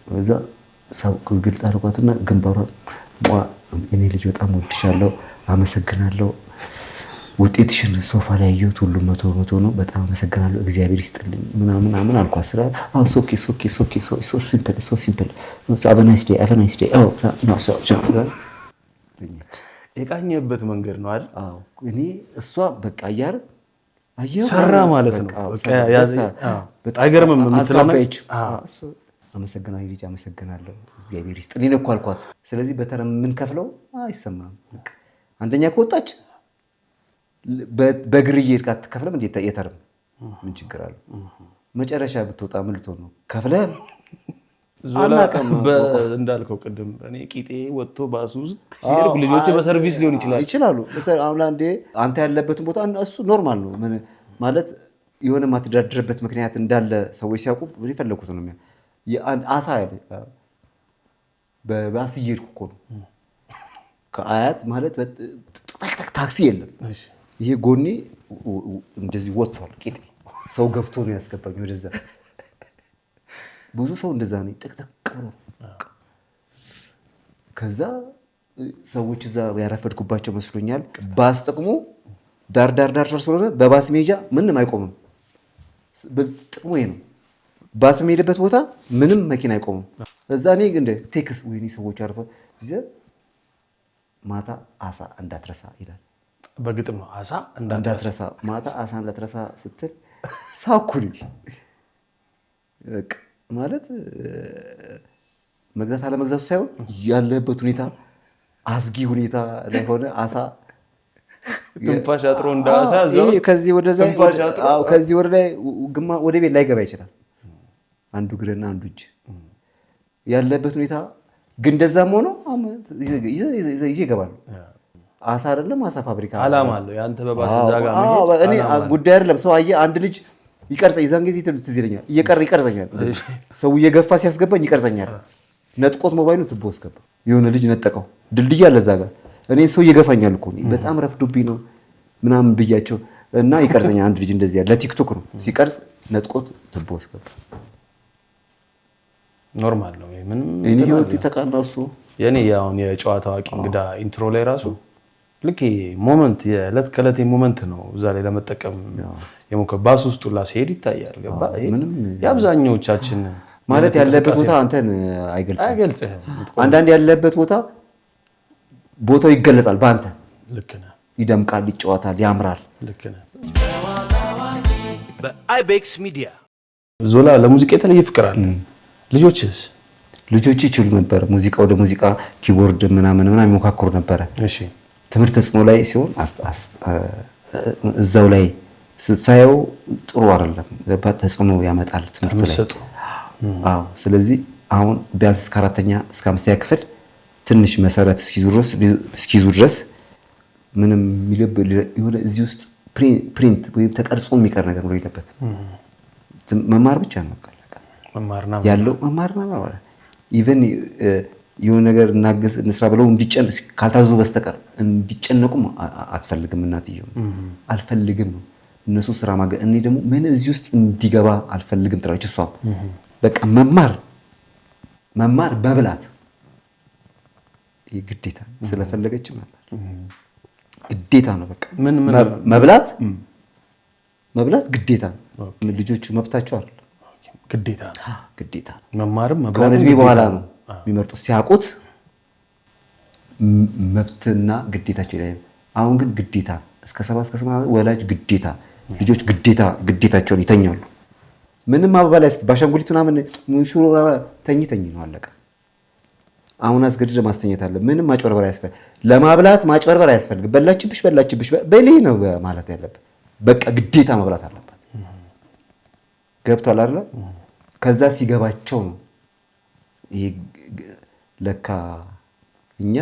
እዛ ሰው ግልጽ አድርጓትና ግንባሯ እኔ ልጅ በጣም ወድሻለሁ፣ አመሰግናለሁ። ውጤትሽን ሶፋ ላይ ያየሁት ሁሉ 100 ነው። በጣም አመሰግናለሁ፣ እግዚአብሔር ይስጥልኝ ምናምን አልኳት። ስራ ሶ ሲምፕል አቨናይስ ዴይ የቃኘበት መንገድ ነው አይደል? አዎ እኔ እሷ በቃ አየሁ ሰራ ማለት ነው። በቃ ያዘ አይገርምም የምትላመች አመሰግናለሁ ልጅ አመሰግናለሁ እግዚአብሔር ይስጥልኝ እኮ አልኳት። ስለዚህ በተረም ምን ከፍለው አይሰማም። አንደኛ ከወጣች በግር እየሄድክ አትከፍለም እንዴ? የተርም ምን ችግር አለው? መጨረሻ ብትወጣ ምን ልትሆን ነው? ከፍለህ እንዳልከው ቅድም እኔ ቂጤ ወጥቶ ባሱ ውስጥ ሲሄድ ልጆች በሰርቪስ ሊሆን ይችላሉ። አሁን አንዴ አንተ ያለበትን ቦታ እሱ ኖርማል ነው ማለት የሆነ የማትደረድርበት ምክንያት እንዳለ ሰዎች ሲያውቁ የፈለጉት ነው። አሳ ያለ በባስ እየሄድኩ እኮ ነው ከአያት ማለት ታክሲ የለም። ይሄ ጎኔ እንደዚህ ወጥቷል። ቂጤ ሰው ገፍቶ ነው ያስገባኝ ወደዛ። ብዙ ሰው እንደዛ ነው ጥቅጥቅ ብሎ። ከዛ ሰዎች እዛ ያረፈድኩባቸው መስሎኛል። ባስ ጥቅሙ ዳር ስለሆነ በባስ ሜጃ ምንም አይቆምም። ጥቅሙ ይሄ ነው። ባስ በሚሄድበት ቦታ ምንም መኪና አይቆምም። እዛ እኔ እንደ ቴክስ ወይኔ ሰዎች አርፈ ማታ አሳ እንዳትረሳ ይላል። በግጥም ነው አሳ እንዳትረሳ ማታ አሳ እንዳትረሳ ስትል ሳኩሪ ማለት መግዛት አለመግዛቱ ሳይሆን ያለበት ሁኔታ አስጊ ሁኔታ ላይ ሆነ አሳ ትንፋሽ አጥሮ እንደ አሳ ከዚህ ወደዛ ከዚህ ወደ ላይ ወደ ቤት ላይገባ ይችላል። አንዱ እግርና አንዱ እጅ ያለበት ሁኔታ ግን እንደዛም ሆኖ ይዘ ይገባሉ። አሳ አይደለም አሳ ፋብሪካ አላማ አለው። ያንተ በባስ እዛ ጋር እኔ ጉዳይ አይደለም። ሰው አየህ አንድ ልጅ ይቀርጸ የዛን ጊዜ ትዝ ይለኛል። ይቀርጸኛል። ሰው እየገፋ ሲያስገባኝ ይቀርጸኛል። ነጥቆት ሞባይሉ ትቦ አስገባ። የሆነ ልጅ ነጠቀው። ድልድይ አለ እዛ ጋር። እኔ ሰው እየገፋኛል እኮ በጣም ረፍዶብኝ ነው ምናምን ብያቸው እና ይቀርጸኛል። አንድ ልጅ እንደዚህ ያለ ለቲክቶክ ነው ሲቀርጽ ነጥቆት ትቦ አስገባ። ኖርማል ነው። ምንም እኔ ህይወት ተቃናሱ የኔ ያውን የጨዋታ አዋቂ እንግዳ ኢንትሮ ላይ ራሱ ልክ ሞመንት የዕለት ከዕለት ሞመንት ነው እዛ ላይ ለመጠቀም የሞከረ ባስ ውስጥ ሁላ ሲሄድ ይታያል። ገባ የአብዛኛዎቻችን ማለት ያለበት ቦታ አንተን አይገልጽህም። አንዳንድ ያለበት ቦታ ቦታው ይገለጻል በአንተ። ልክ ነህ። ይደምቃል፣ ይጫወታል፣ ያምራል። ልክ ነህ። በአይቤክስ ሚዲያ ዞላ ለሙዚቃ የተለየ ፍቅር አለ። ልጆችስ? ልጆች ይችሉ ነበር ሙዚቃ፣ ወደ ሙዚቃ ኪቦርድ ምናምን ይሞካከሩ ነበረ። እሺ ትምህርት ተጽዕኖ ላይ ሲሆን እዛው ላይ ሳየው ጥሩ አይደለም። ተጽዕኖ ያመጣል ትምህርት ላይ። አዎ። ስለዚህ አሁን ቢያንስ እስከ 4ኛ እስከ 5ኛ ክፍል ትንሽ መሰረት እስኪይዙ ድረስ ምንም የሆነ እዚህ ውስጥ ፕሪንት ወይም ተቀርጾ የሚቀር ነገር ነው የለበትም። መማር ብቻ ነው ያለው። መማርና ማለት ኢቨን የሆነ ነገር እናግዝ እንስራ ብለው ካልታዘዙ በስተቀር እንዲጨነቁም አትፈልግም። እናትየው አልፈልግም ነው እነሱ ስራ ማገዝ። እኔ ደግሞ ምን እዚህ ውስጥ እንዲገባ አልፈልግም ትላለች እሷም። በቃ መማር በብላት ግዴታ ስለፈለገች ማለት ግዴታ ነው። በቃ መብላት ግዴታ ነው። ልጆቹ መብታቸው አይደለም፣ ግዴታ ነው። መማርም ከእድሜ በኋላ ነው የሚመርጡት ሲያውቁት መብትና ግዴታቸው ላይ። አሁን ግን ግዴታ እስከ 7 እስከ 8 ወላጅ ግዴታ ልጆች ግዴታቸውን ይተኛሉ። ምንም አባባል ባሻንጉሊት ምናምን ሙሽሮ ተኝ ነው አለቀ። አሁን አስገድደ ማስተኛት አለ። ምንም ማጭበርበር አያስፈልግም። ለማብላት ማጭበርበር አያስፈልግም። በላችብሽ በሌ ነው ማለት ያለበት። በቃ ግዴታ መብላት አለበት። ገብቷል አይደል? ከዛ ሲገባቸው ነው ይሄ ለካ እኛ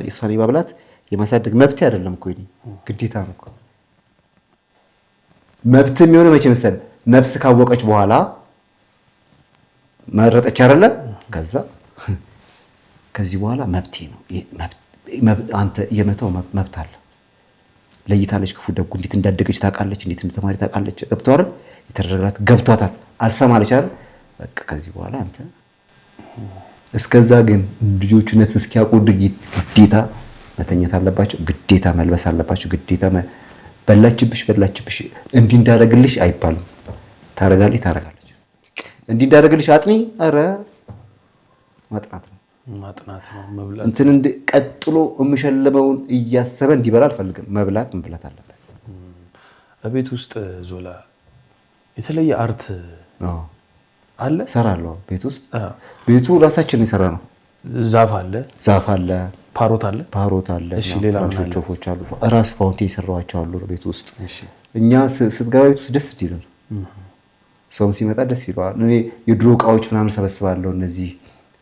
እሷን የማብላት የማሳደግ መብት አይደለም እኮ ግዴታ ነው እኮ። መብት የሚሆነው መቼ መሰለህ? ነፍስ ካወቀች በኋላ መረጠች አይደለ? ከዚህ በኋላ መብቴ ነው አንተ የመተው መብት አለ። ለይታለች ክፉ ደጉ እንዴት እንዳደገች ታውቃለች፣ እንዴት እንደተማሪ ታውቃለች። ገብቷል? የተደረገላት ገብቷታል። አልሰማለች አይደል? በቃ ከዚህ በኋላ አንተ እስከዛ ግን ልጆቹ ነፍስ እስኪያውቁ ግዴታ መተኛት አለባቸው፣ ግዴታ መልበስ አለባቸው፣ ግዴታ በላችብሽ እንዲህ እንዳደረግልሽ አይባልም። ታረጋለች እንዲህ እንዳደረግልሽ አጥኒ። ኧረ ማጥናት ነው መብላት እንትን ቀጥሎ የምሸልመውን እያሰበ እንዲበላ አልፈልግም። መብላት አለበት። በቤት ውስጥ ዞላ የተለየ አርት አለ እሰራለሁ። ቤት ውስጥ ቤቱ ራሳችን የሰራ ነው። ዛፍ አለ፣ ፓሮት አለ፣ እሺ፣ ሌላ ትናንሾች ወፎች አሉ። ራስ ፋውንቴን የሰራኋቸው አሉ ቤት ውስጥ። እኛ ስትገባ ቤት ውስጥ ደስ ይላል። ሰውም ሲመጣ ደስ ይለዋል። እኔ የድሮ እቃዎች ምናምን ሰበስባለሁ። እነዚህ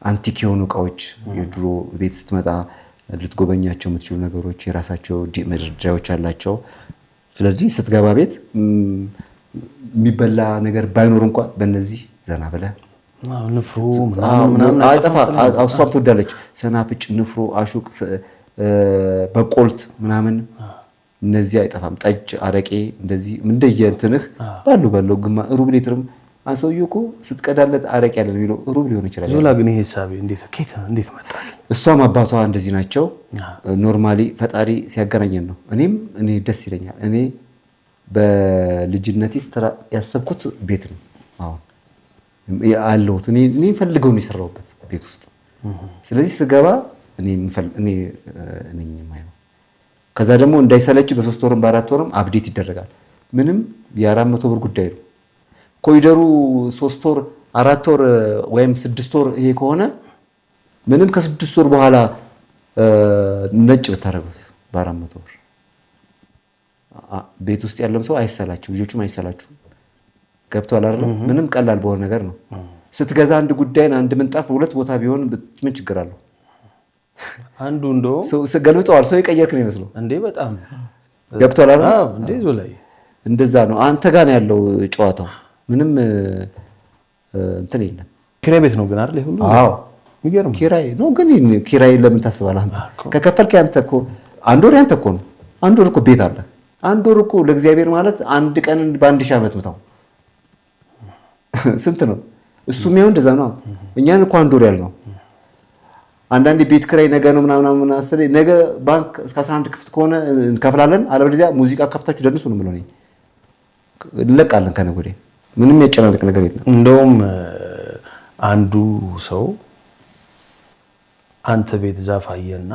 አንቲክ የሆኑ እቃዎች የድሮ ቤት ስትመጣ ልትጎበኛቸው የምትችሉ ነገሮች የራሳቸው መደርደሪያዎች አላቸው። ስለዚህ ስትገባ ቤት የሚበላ ነገር ባይኖር እንኳን በእነዚህ ዘና ብለህ ንፍሮ ምናምን አይጠፋ። እሷም ትወዳለች። ሰናፍጭ፣ ንፍሮ፣ አሹቅ፣ በቆልት ምናምን እነዚህ አይጠፋም። ጠጅ፣ አረቄ እንደዚህ እንደየእንትንህ ባለው ግማ ሩብ ሊትርም አንሰውዬው እኮ ስትቀዳለት አረቄ ያለ ነው የሚለው ሩብ ሊሆን ይችላል። ዞላ ግን ይሄ ሐሳብ እንዴት መጣ? እሷም አባቷ እንደዚህ ናቸው። ኖርማሊ ፈጣሪ ሲያገናኘን ነው። እኔ ደስ ይለኛል። እኔ በልጅነቴ ያሰብኩት ቤት ነው አሁን አለሁት። እኔ ፈልገው ነው የሰራሁበት ቤት ውስጥ። ስለዚህ ስገባ እኔ ነኝ የማየው። ከዛ ደግሞ እንዳይሰለች በ3 ወርም በ4 ወርም አፕዴት ይደረጋል። ምንም የ400 ብር ጉዳይ ነው። ኮሪደሩ 3 ወር 4 ወር ወይም 6 ወር ይሄ ከሆነ ምንም ከ6 ወር በኋላ ነጭ ብታረገስ በ400 ብር ቤት ውስጥ ያለም ሰው አይሰላችሁ፣ ልጆቹም አይሰላችሁ። ገብቷል አይደል? ምንም ቀላል በሆነ ነገር ነው። ስትገዛ አንድ ጉዳይን አንድ ምንጣፍ 2 ቦታ ቢሆን ምን ችግር አለው? አንዱ እንደው ገልብጠዋል። ሰው የቀየርክ ነው ይመስለው እንዴ? በጣም ገብቷል አይደል? አዎ፣ እንዴ ዞላይ እንደዛ ነው። አንተ ጋር ነው ያለው ጨዋታው። ምንም እንትን የለም። ኪራይ ቤት ነው ግን አይደል? ይሁን አዎ፣ የሚገርም ኪራይ ነው። ግን ኪራይ ለምን ታስባለህ አንተ? ከከፈልክ አንተ እኮ አንድ ወር ያንተ እኮ ነው። አንድ ወር እኮ ቤት አለ። አንድ ወር እኮ ለእግዚአብሔር ማለት አንድ ቀን በ1000 ዓመት ምታው ስንት ነው? እሱ የሚሆን እንደዛ ነው። እኛን እኮ አንድ ወር ያልነው። አንዳንዴ ቤት ኪራይ ነገ ነው ምናምን አሰለኝ። ነገ ባንክ እስከ 11 ክፍት ከሆነ እንከፍላለን፣ አለበለዚያ ሙዚቃ ከፍታችሁ ደንሱ ነው የምለው። እንለቃለን ከነገ ወዲያ። ምንም ያጨናነቅ ነገር የለም። እንደውም አንዱ ሰው አንተ ቤት ዛፍ አየና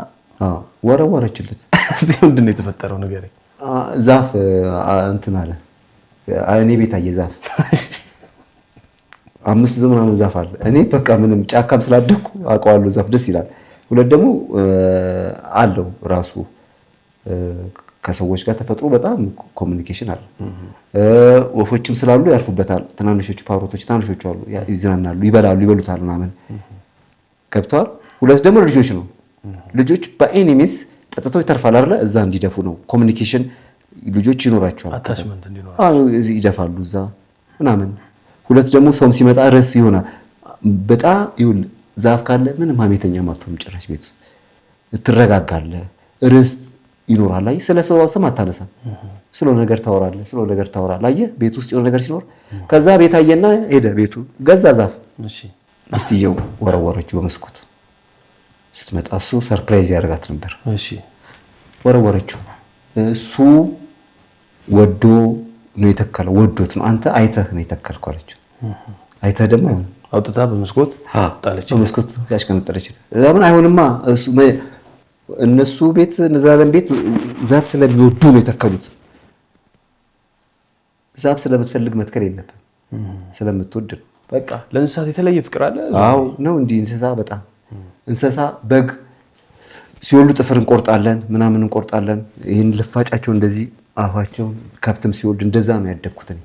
ወረወረችለት። እስቲ ምንድን ነው የተፈጠረው ነገር? ዛፍ እንትን አለ። እኔ ቤት አየ ዛፍ 5 ዘመናዊ ዛፍ አለ። እኔ በቃ ምንም ጫካም ስላደኩ አውቀዋለሁ። ዛፍ ደስ ይላል። ሁለት ደግሞ አለው ራሱ ከሰዎች ጋር ተፈጥሮ በጣም ኮሚኒኬሽን አለ። ወፎችም ስላሉ ያርፉበታል። ትናንሾቹ ፓሮቶች ትናንሾቹ አሉ፣ ይዝናናሉ፣ ይበሉታል ምናምን ገብተዋል። ሁለት ደግሞ ልጆች ነው። ልጆች በኤኒሚስ ጠጥተው ይተርፋል አይደለ? እዛ እንዲደፉ ነው። ኮሚኒኬሽን ልጆች ይኖራቸዋል። አታችመንት እንዲኖር እዚህ ይደፋሉ እዛ ምናምን። ሁለት ደግሞ ሰውም ሲመጣ ርዕስ ይሆናል። በጣም ይሁን ዛፍ ካለ ምንም ሀሜተኛ ማጥቶም ጭራሽ ቤት ትረጋጋለህ። ርዕስ ይኖራል። አይ ስለ ሰው ስም አታነሳም። ስለ ነገር ታወራለህ። አየህ ቤት ውስጥ የሆነ ነገር ሲኖር ከዛ ቤት አየና ሄደ ቤቱ ገዛ ዛፍ። እሺ ሚስትየው ወረወረችው በመስኮት ስትመጣ እሱ ሰርፕራይዝ ያደርጋት ነበር። እሺ ወረወረችው። እሱ ወዶ ነው የተከለው። ወዶት ነው። አንተ አይተህ ነው የተከልከው አለችው። አይተህ ደግሞ አይሆንም አውጥታ በመስኮት ጣለች። በመስኮት ያሽከነጠረች። ለምን አይሆንማ? እነሱ ቤት ነዛለን ቤት ዛፍ ስለሚወዱ ነው የተከሉት። ዛፍ ስለምትፈልግ መትከል የለብም፣ ስለምትወድ ነው። በቃ ለእንስሳት የተለየ ፍቅር አለ። አዎ ነው እንዲህ እንስሳ በጣም እንስሳ በግ ሲወልዱ ጥፍር እንቆርጣለን ምናምን እንቆርጣለን። ይሄን ልፋጫቸው እንደዚህ አፋቸው ከብትም ሲወልድ እንደዛ ነው ያደግኩት እኔ።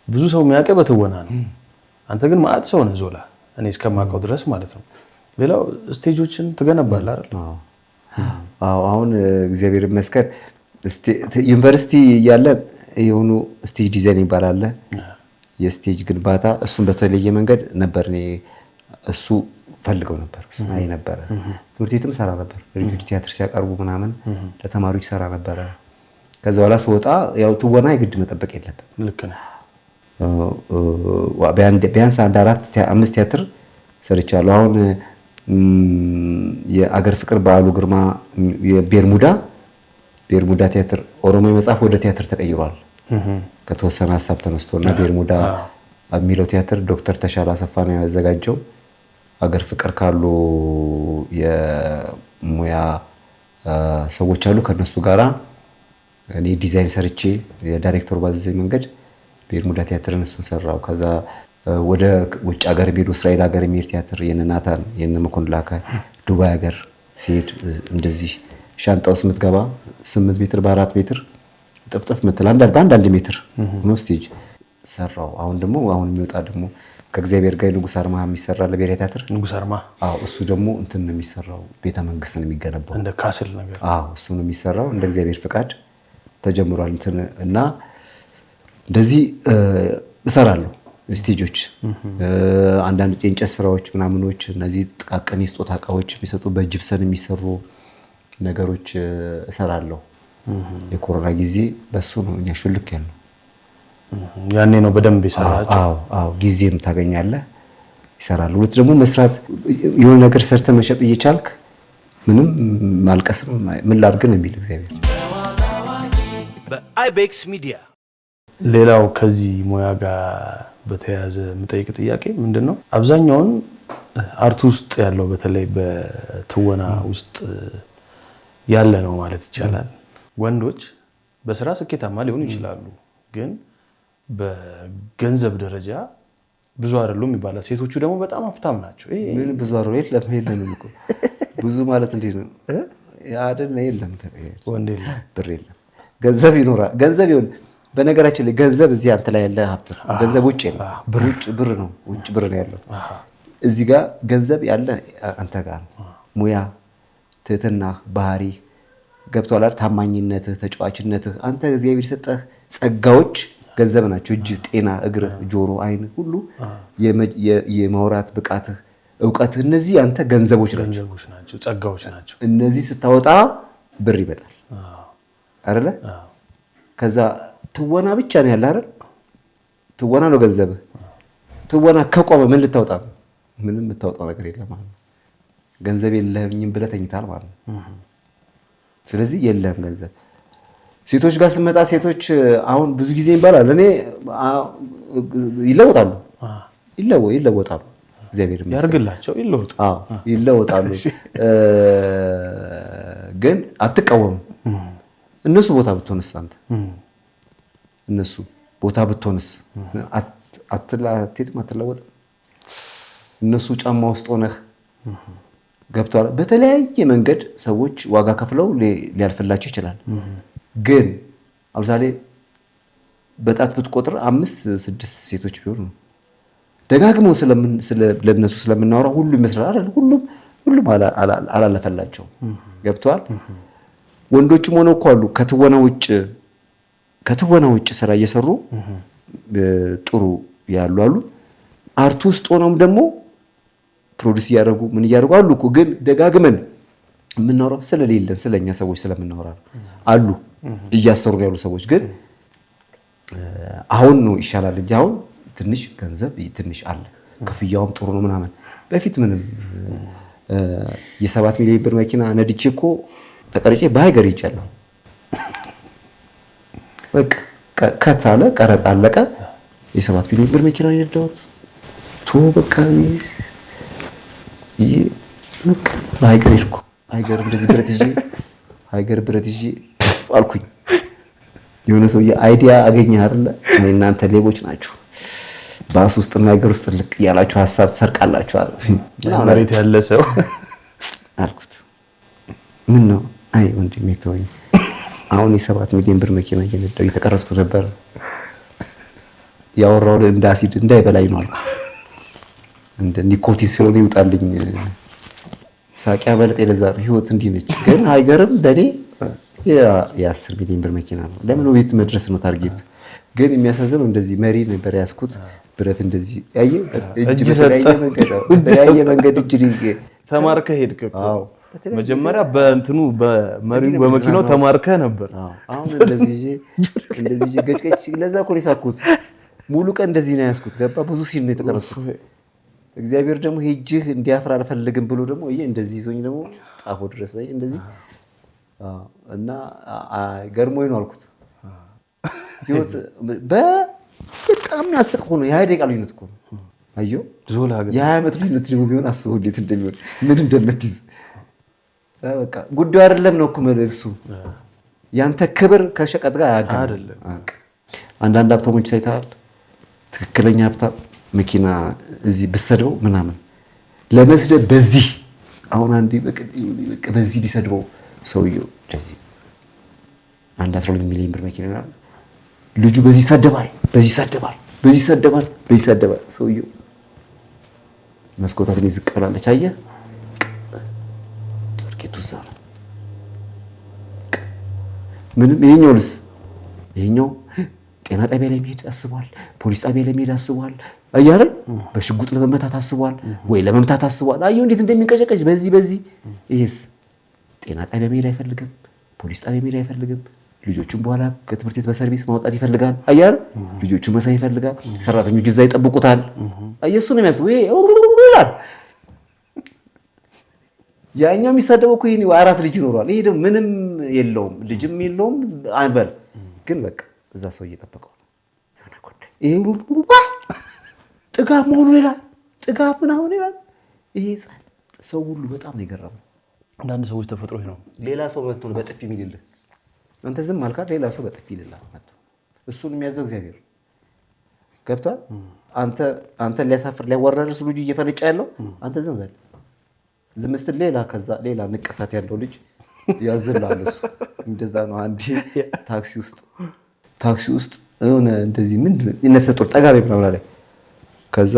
ብዙ ሰው የሚያውቀው በትወና ነው። አንተ ግን ማዕት ሰው ነህ ዞላ፣ እኔ እስከማውቀው ድረስ ማለት ነው። ሌላው ስቴጆችን ትገነባለህ አይደል? አዎ አሁን እግዚአብሔር ይመስገን ዩኒቨርሲቲ እያለን የሆኑ ስቴጅ ዲዛይን ይባላል የስቴጅ ግንባታ። እሱን በተለየ መንገድ ነበር እኔ እሱ ፈልገው ነበር። እሱ አይ ነበር። ትምህርት ቤትም ሰራ ነበር። ልጆች ቲያትር ሲያቀርቡ ምናምን ለተማሪዎች ሰራ ነበር። ከዛ በኋላ ስወጣ ያው ትወና የግድ መጠበቅ የለብም። ልክ ነህ። ቢያንስ 4-5 ቲያትር ሰርቻለሁ። አሁን የአገር ፍቅር በዓሉ ግርማ የቤርሙዳ ቲያትር ኦሮሞ መጽሐፍ ወደ ቲያትር ተቀይሯል። ከተወሰነ ሀሳብ ተነስቶና ቤርሙዳ የሚለው ቲያትር ዶክተር ተሻለ አሰፋ ነው ያዘጋጀው። አገር ፍቅር ካሉ የሙያ ሰዎች አሉ። ከነሱ ጋራ እኔ ዲዛይን ሰርቼ የዳይሬክተሩ ባዘዘኝ መንገድ ቤርሙዳ ቲያትርን እሱን ሰራው። ከዛ ወደ ውጭ ሀገር ቢሄዱ እስራኤል ሀገር የሚሄድ ቲያትር የነናታን የነመኮንላከ ዱባይ ሀገር ሲሄድ እንደዚህ ሻንጣ ውስጥ የምትገባ 8 ሜትር በ4 ሜትር ጥፍጥፍ ምትል በአንዳንድ ሜትር ነው ስቴጅ ሰራው። አሁን የሚወጣ ደግሞ ከእግዚአብሔር ጋር ንጉስ አርማ የሚሰራ ለብሔራዊ ቲያትር ንጉስ አርማ እሱ ደግሞ እንትን ነው የሚሰራው፣ ቤተ መንግስት ነው የሚገነባው እንደ ካስል ነገር። እሱ ነው የሚሰራው። እንደ እግዚአብሔር ፍቃድ ተጀምሯል እንትን እና እንደዚህ እሰራለሁ። ስቴጆች አንዳንድ የእንጨት ስራዎች ምናምኖች እነዚህ ጥቃቅን የስጦታ እቃዎች የሚሰጡ በጅብሰን የሚሰሩ ነገሮች እሰራለሁ። የኮሮና ጊዜ በሱ ነው እኛ ሹልክ ያለው። ያኔ ነው በደንብ ይሰራችሁ? ጊዜም ታገኛለህ፣ ይሰራል። ሁለት ደግሞ መስራት የሆነ ነገር ሰርተ መሸጥ እየቻልክ ምንም ማልቀስም ምን ላድርግ ነው የሚል እግዚአብሔር። በአይቤክስ ሚዲያ ሌላው ከዚህ ሙያ ጋር በተያያዘ የምጠይቅ ጥያቄ ምንድነው፣ አብዛኛውን አርት ውስጥ ያለው በተለይ በትወና ውስጥ ያለ ነው ማለት ይቻላል። ወንዶች በስራ ስኬታማ ሊሆኑ ይችላሉ፣ ግን በገንዘብ ደረጃ ብዙ አይደሉም ይባላል። ሴቶቹ ደግሞ በጣም ሀብታም ናቸው። ምን ብዙ አይደለም የለም እኮ ብዙ ማለት እንዴት ነው አይደል? የለም ወንድ የለም፣ ብር የለም፣ ገንዘብ ይኖራል። ገንዘብ ይሁን በነገራችን ላይ ገንዘብ እዚህ አንተ ላይ ያለ ሀብት ነው። ገንዘብ ውጭ ነው፣ ውጭ ብር ነው፣ ውጭ ብር ነው ያለው። እዚህ ጋር ገንዘብ ያለ አንተ ጋር ነው። ሙያ፣ ትህትና፣ ባህሪ ገብቷል አይደል? ታማኝነትህ፣ ተጫዋችነትህ፣ አንተ እግዚአብሔር የሰጠህ ጸጋዎች ገንዘብ ናቸው። እጅ፣ ጤና፣ እግርህ፣ ጆሮ፣ አይን ሁሉ የማውራት ብቃትህ፣ እውቀትህ፣ እነዚህ አንተ ገንዘቦች ናቸው፣ ጸጋዎች ናቸው። እነዚህ ስታወጣ ብር ይመጣል አይደለ? ከዛ ትወና ብቻ ነው ያለ አይደል? ትወና ነው ገንዘብህ። ትወና ከቆመ ምን ልታወጣ ነው? ምንም የምታወጣው ነገር የለም ማለት ነው። ገንዘብ የለህም ብለህ ተኝታል ማለት ነው። ስለዚህ የለህም ገንዘብ። ሴቶች ጋር ስመጣ ሴቶች አሁን ብዙ ጊዜ ይባላል እኔ ይለወጣሉ እግዚአብሔር ይመስገን ያርግላቸው፣ ይለወጣሉ። ግን አትቃወሙ። እነሱ ቦታ ብትሆንስ አንተ እነሱ ቦታ ብትሆንስ አትሄድም፣ አትለወጥም። እነሱ ጫማ ውስጥ ሆነህ ገብቷል። በተለያየ መንገድ ሰዎች ዋጋ ከፍለው ሊያልፍላቸው ይችላል። ግን አብዛሌ በጣት ብትቆጥር 5-6 ሴቶች ቢሆኑ ነው ደጋግመው ለነሱ ስለምናወራ ሁሉ ይመስላል አይደል? ሁሉም አላለፈላቸው ገብቷል። ወንዶችም ሆነው እኮ አሉ ከትወና ውጭ ስራ እየሰሩ ጥሩ ያሉ አሉ። አርት ውስጥ ሆነውም ደግሞ ፕሮዲስ እያደረጉ ምን እያደረጉ አሉ እኮ። ግን ደጋግመን የምናወራው ስለሌለን ስለኛ ሰዎች ስለምናወራ አሉ እያሰሩ ያሉ ሰዎች። ግን አሁን ነው ይሻላል እንጂ አሁን ትንሽ ገንዘብ ትንሽ አለ፣ ክፍያውም ጥሩ ነው ምናምን። በፊት ምንም የ7 ሚሊዮን ብር መኪና ነድቼ እኮ ተቀርጬ በሀገር ይቻላል። በቃ ከታለ ቀረጽ አለቀ። የ7 ሚሊዮን ብር መኪና የነዳሁት በቃ በሀገር ሄድኩ። ሀገር እንደዚህ ብረት ይዤ አልኩኝ። የሆነ ሰውዬ አይዲያ አገኘህ አይደለ? እናንተ ሌቦች ናችሁ፣ ባስ ውስጥ እና ሀገር ውስጥ ልክ እያላችሁ ሀሳብ ትሰርቃላችሁ አለ። መሬት ያለ ሰው አልኩት። ምን ነው? አይ ወንድሜ ተወኝ፣ አሁን የ7 ሚሊዮን ብር መኪና እየነዳሁ እየተቀረጽኩ ነበር፣ ያወራው እንደ አሲድ እንዳይበላኝ ነው አልኩት። እንደ ኒኮቲን ስለሆነ ይውጣልኝ። ሳቂያ በለጠ ለዛ ህይወት እንዲህ ነች። ግን ሀገርም ለኔ የ10 ሚሊዮን ብር መኪና ነው። ለምን ቤት መድረስ ነው ታርጌት። ግን የሚያሳዝነው እንደዚህ መሪ ነበር ያስኩት ብረት እንደዚህ ያየ እጅ በተለያየ መንገድ እጅ ተማርከህ ሄድክ። መጀመሪያ በእንትኑ በመሪው በመኪናው ተማርከህ ነበር። አሁን እንደዚህ ገጭገጭ ለዛ እኮ ነው የሳኩት። ሙሉ ቀን እንደዚህ ነው ያስኩት። ገባ ብዙ ሲል ነው የተቀረጽኩት። እግዚአብሔር ደግሞ ሄጅህ እንዲያፍር አልፈልግም ብሎ ደግሞ እንደዚህ ይዞኝ ደግሞ ጫፎ ድረስ ላይ እንደዚህ እና ገርሞኝ ነው አልኩት። ህይወት በጣም ያስቅ ሆኖ የ20 ደቂቃ ልዩነት እኮ ነው። አየሁ የ20 ዓመት ልዩነት ደግሞ ቢሆን አስበው እንዴት እንደሚሆን ምን እንደምትይዝ በቃ ጉዳዩ አይደለም ነው እኮ መልእክቱ። ያንተ ክብር ከሸቀጥ ጋር አያገናኝም። አንዳንድ ሀብታሞች ሳይታል ትክክለኛ ሀብታም መኪና እዚህ ብሰድበው ምናምን ለመስደብ በዚህ አሁን አንዴ በቃ በዚህ ቢሰድበው ሰውየው እንደዚህ 12 ሚሊዮን ብር መኪና ነው ልጁ በዚህ ይሰደባል፣ በዚህ ይሰደባል፣ በዚህ ይሰደባል፣ በዚህ ይሰደባል። ሰውየው መስኮታት ላይ ዝቅ ብላለች። አየህ ጥርቂቱ ዛሬ ምንም ይሄኛው ጤና ጣቢያ ላይ መሄድ አስቧል፣ ፖሊስ ጣቢያ ላይ መሄድ አስቧል። አየህ አይደል በሽጉጥ ለመመታት አስቧል ወይ ለመምታት አስቧል። አየሁ እንዴት እንደሚንቀጨቀጭ በዚህ ይሄስ ጤና ጣቢያ መሄድ አይፈልግም፣ ፖሊስ ጣቢያ መሄድ አይፈልግም። ልጆቹን በኋላ ከትምህርት ቤት በሰርቪስ ማውጣት ይፈልጋል። አየህ አይደል ልጆቹን መሳይ ይፈልጋል። ሰራተኞች እዛ ይጠብቁታል። አየህ እሱ ነው የሚያስበው። ይላል ያኛው የሚሳደበው እኮ ይሄ 4 ልጅ ይኖረዋል። ይሄ ደግሞ ምንም የለውም ልጅም የለውም አንበል ግን በቃ እዛ ሰው እየጠበቀው ነው። ይሄ ጥጋብ መሆኑ ይላል ጥጋብ ምናምን ይላል። ይሄ ሰው ሁሉ በጣም ነው የገረመው። አንዳንድ ሰዎች ተፈጥሮ ነው ሌላ ሰው መጥቶ በጥፊ የሚልልህ አንተ ዝም አልካት ሌላ ሰው በጥፊ ይልልሃል መጥቶ። እሱን የሚያዘው እግዚአብሔር ገብቷል። አንተ ሊያሳፍር ሊያዋርድ ልጅ እየፈነጫ ያለው አንተ ዝም በል። ዝም ስትል ሌላ ንቅሳት ያለው ልጅ ያዝልሃል። እሱ እንደዛ ነው። አንዴ ታክሲ ውስጥ የሆነ እንደዚህ ምንድን ነው ነፍሰ ጡር ጠጋቢ ምናምን ላይ ከዛ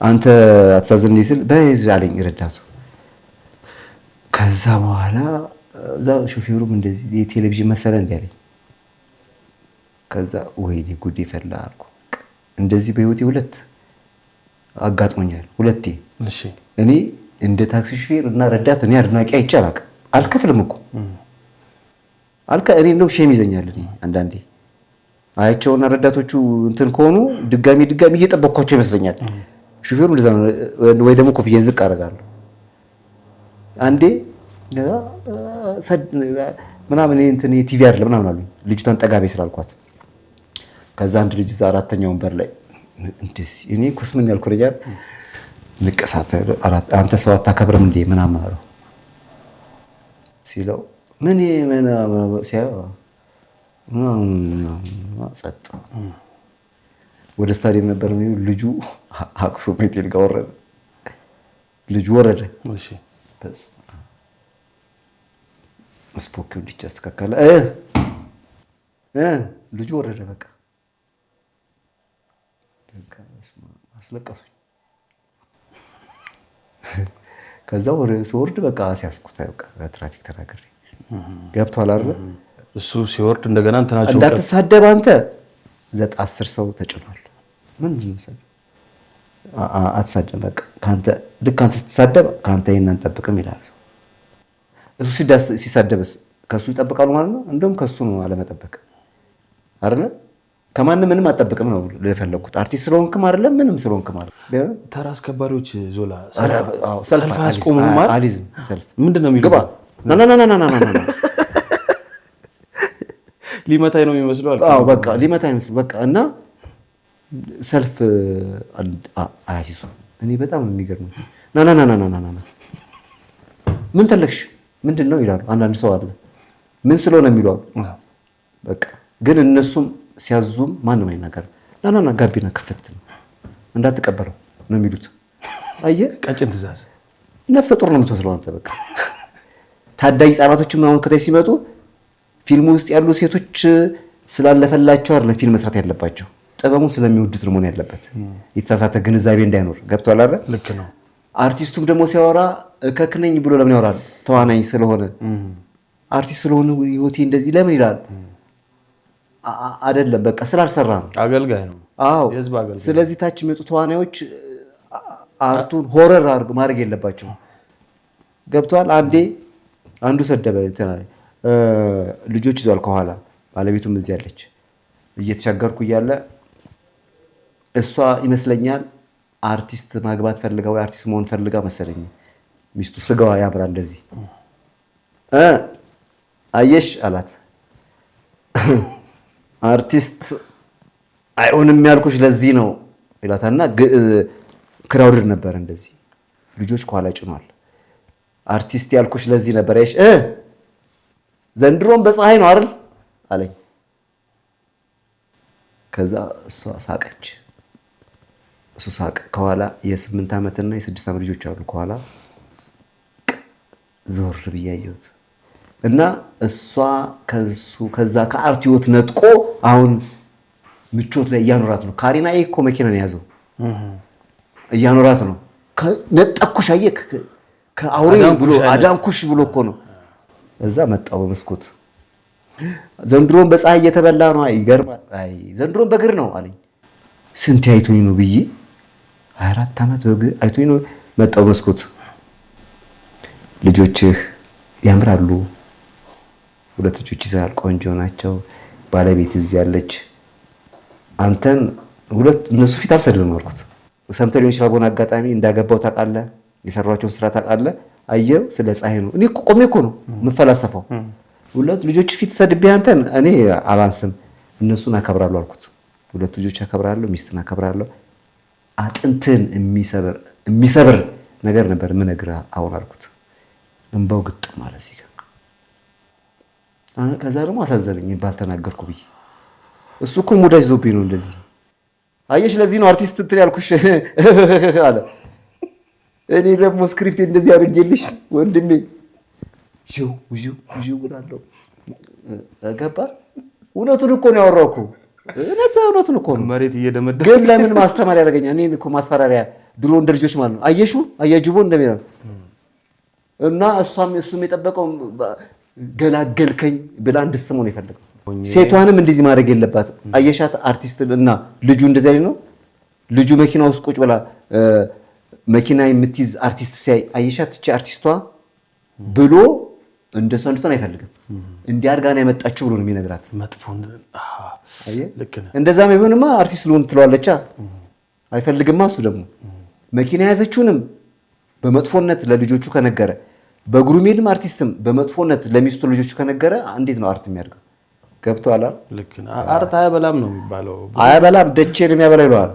አንተ አትሳዝንልኝ ስል በይ አለኝ ረዳቱ። ከዛ በኋላ እዛ ሾፌሩም እንደዚህ የቴሌቪዥን መሰለ እንዴ አለኝ። ከዛ ወይኔ ጉዴ ፈላ አልኩ። እንደዚህ በህይወቴ 2 አጋጥሞኛል 2። እሺ እኔ እንደ ታክሲ ሾፌር እና ረዳት እኔ አድናቂ አይቻላቅ አልከፍልም እኮ እኔ ነው ሼም ይዘኛል። እኔ አንዳንዴ አያቸውና ረዳቶቹ እንትን ከሆኑ ድጋሚ እየጠበቅኳቸው ይመስለኛል። ሾፌሩ እንደዛ ነው። ወይ ደግሞ ኮፍያ ዝቅ አደርጋለሁ አንዴ ምናምን እንትን ቲቪ አይደለ ምናምን አሉኝ። ልጅቷን ጠጋቤ ስላልኳት ከዛ አንድ ልጅ እዛ 4ኛው ወንበር ላይ እንደዚህ እኔ ኩስምን ያልኩ ልጅ ንቅሳት አንተ ሰው አታከብርም እንዴ ምናምን አለው ሲለው ምን ጸጥ ወደ ስታዲየም ነበር ልጁ አክሱም ሆቴል ጋር ወረደ። ልጁ ወረደ። እሺ ስፖኪው ልጅ አስተካከለ ልጁ ወረደ። በቃ አስለቀሱኝ። ከዛ ወደ ሲወርድ በቃ ሲያስኩት በቃ ለትራፊክ ተናገረ። ገብቷል አይደል እሱ ሲወርድ እንደገና እንትናቸው እንዳትሳደብ አንተ 10 ሰው ተጭኗል። ምን ይመስል አትሳደብ በቃ ካንተ ልክ አንተ ስትሳደብ ካንተ ይሄንን ጠብቅም ይላል ሰው። እሱ ሲሳደብስ ከሱ ይጠብቃሉ ማለት ነው። እንደውም ከሱ ነው አለመጠበቅ አይደለ። ከማንም ምንም አትጠብቅም ነው ለፈለኩት። አርቲስት ስለሆንክም አይደለም ምንም ስለሆንክም አይደለም። ተራ አስከባሪዎች ዞላ ሰልፍ አስቆሙ ማለት አሊዝም ሰልፍ ምንድነው የሚሉት? ግባ ና ሊመታኝ ነው የሚመስለው አልኩ። አዎ በቃ ሊመታኝ ነው በቃ እና ሰልፍ አያሲሱ እኔ በጣም የሚገርም ና ምን ፈለግሽ ምንድነው ይላሉ። አንዳንድ ሰው አለ ምን ስለሆነ የሚሉ በቃ ግን እነሱም ሲያዙም ማንም አይናገርም። ና ጋቢና ክፍት ነው እንዳትቀበለው ነው የሚሉት። አየህ ቀጭን ትእዛዝ ነፍሰ ጡር ነው የምትመስለው አንተ። በቃ ታዳጊ ህጻናቶችም አሁን ከታይ ሲመጡ ፊልሙ ውስጥ ያሉ ሴቶች ስላለፈላቸው አይደለም ፊልም መስራት ያለባቸው ጥበቡን ስለሚወዱት ነው መሆን ያለበት። የተሳሳተ ግንዛቤ እንዳይኖር ገብቷል አይደል? ልክ ነው። አርቲስቱም ደግሞ ሲያወራ ከክነኝ ብሎ ለምን ያወራል? ተዋናኝ ስለሆነ አርቲስት ስለሆነ ህይወቴ እንደዚህ ለምን ይላል? አይደለም በቃ ስላልሰራ ነው። አገልጋይ ነው። አዎ የህዝብ አገልጋይ። ስለዚህ ታች የሚመጡ ተዋናዮች አርቱን ሆረር ማድረግ የለባቸው። ገብቷል። አንዱ ሰደበ ልጆች ይዟል ከኋላ ባለቤቱም እዚህ ያለች እየተሻገርኩ እያለ እሷ ይመስለኛል አርቲስት ማግባት ፈልጋ ወይ አርቲስት መሆን ፈልጋ መሰለኝ። ሚስቱ ስጋዋ ያምራ እንደዚህ አየሽ አላት። አርቲስት አይሆንም ያልኩሽ ለዚህ ነው ይላታና ክራውድድ ነበር እንደዚህ ልጆች ከኋላ ጭኗል። አርቲስት ያልኩሽ ለዚህ ነበር አይሽ ዘንድሮም በፀሐይ ነው አይደል አለኝ። ከዛ እሷ ሳቀች። እሱ ሳቀ። ከኋላ የ8 ዓመትና የ6 ዓመት ልጆች አሉ ከኋላ። ዞር ብዬ አየሁት እና እሷ ከዛ ከአርት ህይወት ነጥቆ አሁን ምቾት ላይ እያኖራት ነው። ካሪና እኮ መኪና ነው ያዘው እያኖራት ነው። ነጠኩሽ አየክ ከአውሬ ብሎ አዳንኩሽ ብሎ እኮ ነው። እዛ መጣው በመስኮት ዘንድሮም በፀሐይ እየተበላ ነው። ይገርማል። አይ ዘንድሮም በእግር ነው አለኝ። ስንት አይቶኝ ነው ብዬ 24 ዓመት በእግር አይቶኝ ነው። መጣው በመስኮት ልጆችህ ያምራሉ፣ 2 ልጆች ይዘሃል፣ ቆንጆ ናቸው፣ ባለቤት እዚህ ያለች፣ አንተን እነሱ ፊት አልሰድብም አልኩት። ሰምተህ ሊሆን ይችላል በሆነ አጋጣሚ እንዳገባው ታውቃለህ፣ የሰሯቸውን ስራ ታውቃለህ። አየው ስለ ፀሐይ ነው። እኔ ቆሜ እኮ ነው የምፈላሰፈው። 2 ልጆች ፊት ሰድቤ አንተን እኔ አላንስም፣ እነሱን አከብራለሁ አልኩት። 2 ልጆች አከብራለሁ፣ ሚስትን አከብራለሁ። አጥንትን የሚሰብር ነገር ነበር የምነግርህ አሁን አልኩት። እንባው ግጥም ማለት ሲገ ከዛ ደግሞ አሳዘነኝ ባልተናገርኩ ብዬ። እሱ እኮ ሙዳይ ዞብኝ ነው እንደዚህ አየሽ፣ ለዚህ ነው አርቲስት እንትን ያልኩሽ አለ። እኔ ደግሞ ስክሪፕት እንደዚህ አድርጌልሽ ወንድሜ ዥው ብላለሁ። ገባ? እውነቱን እኮ ነው ያወራው እኮ እውነቱን እኮ ነው። መሬት እየደመደ ግን ለምን ማስተማር ያደርገኛል? እኔ እኮ ማስፈራሪያ ድሮ እንደ ልጆች ማለት ነው። አየሹ አያጅቦ እንደሚለው እና እሱም የጠበቀው ገላገልከኝ ብላ እንድትስመው ነው የፈለገው። ሴቷንም እንደዚህ ማድረግ የለባት። አየሻት አርቲስት እና ልጁ እንደዚህ አይደል ነው። ልጁ መኪና ውስጥ ቁጭ ብላ መኪና የምትይዝ አርቲስት ሲያይ አየሻት እቺ አርቲስቷ ብሎ እንደሷ እንድትሆን አይፈልግም። እንዲያርጋ ነው የመጣችው ብሎ ነው የሚነግራት። መጥፎን ልክ ነህ። እንደዛም ይሁንማ አርቲስት ልሆን ትለዋለች። አይፈልግማ እሱ ደግሞ መኪና ያዘችውንም በመጥፎነት ለልጆቹ ከነገረ በእግሩ ሜድም አርቲስትም በመጥፎነት ለሚስቱ ልጆቹ ከነገረ እንዴት ነው አርት የሚያደርገው? ገብቶሃል? ልክ ነህ። አርት አያበላም ነው የሚባለው። አያበላም ደቼን የሚያበላ ይለዋል።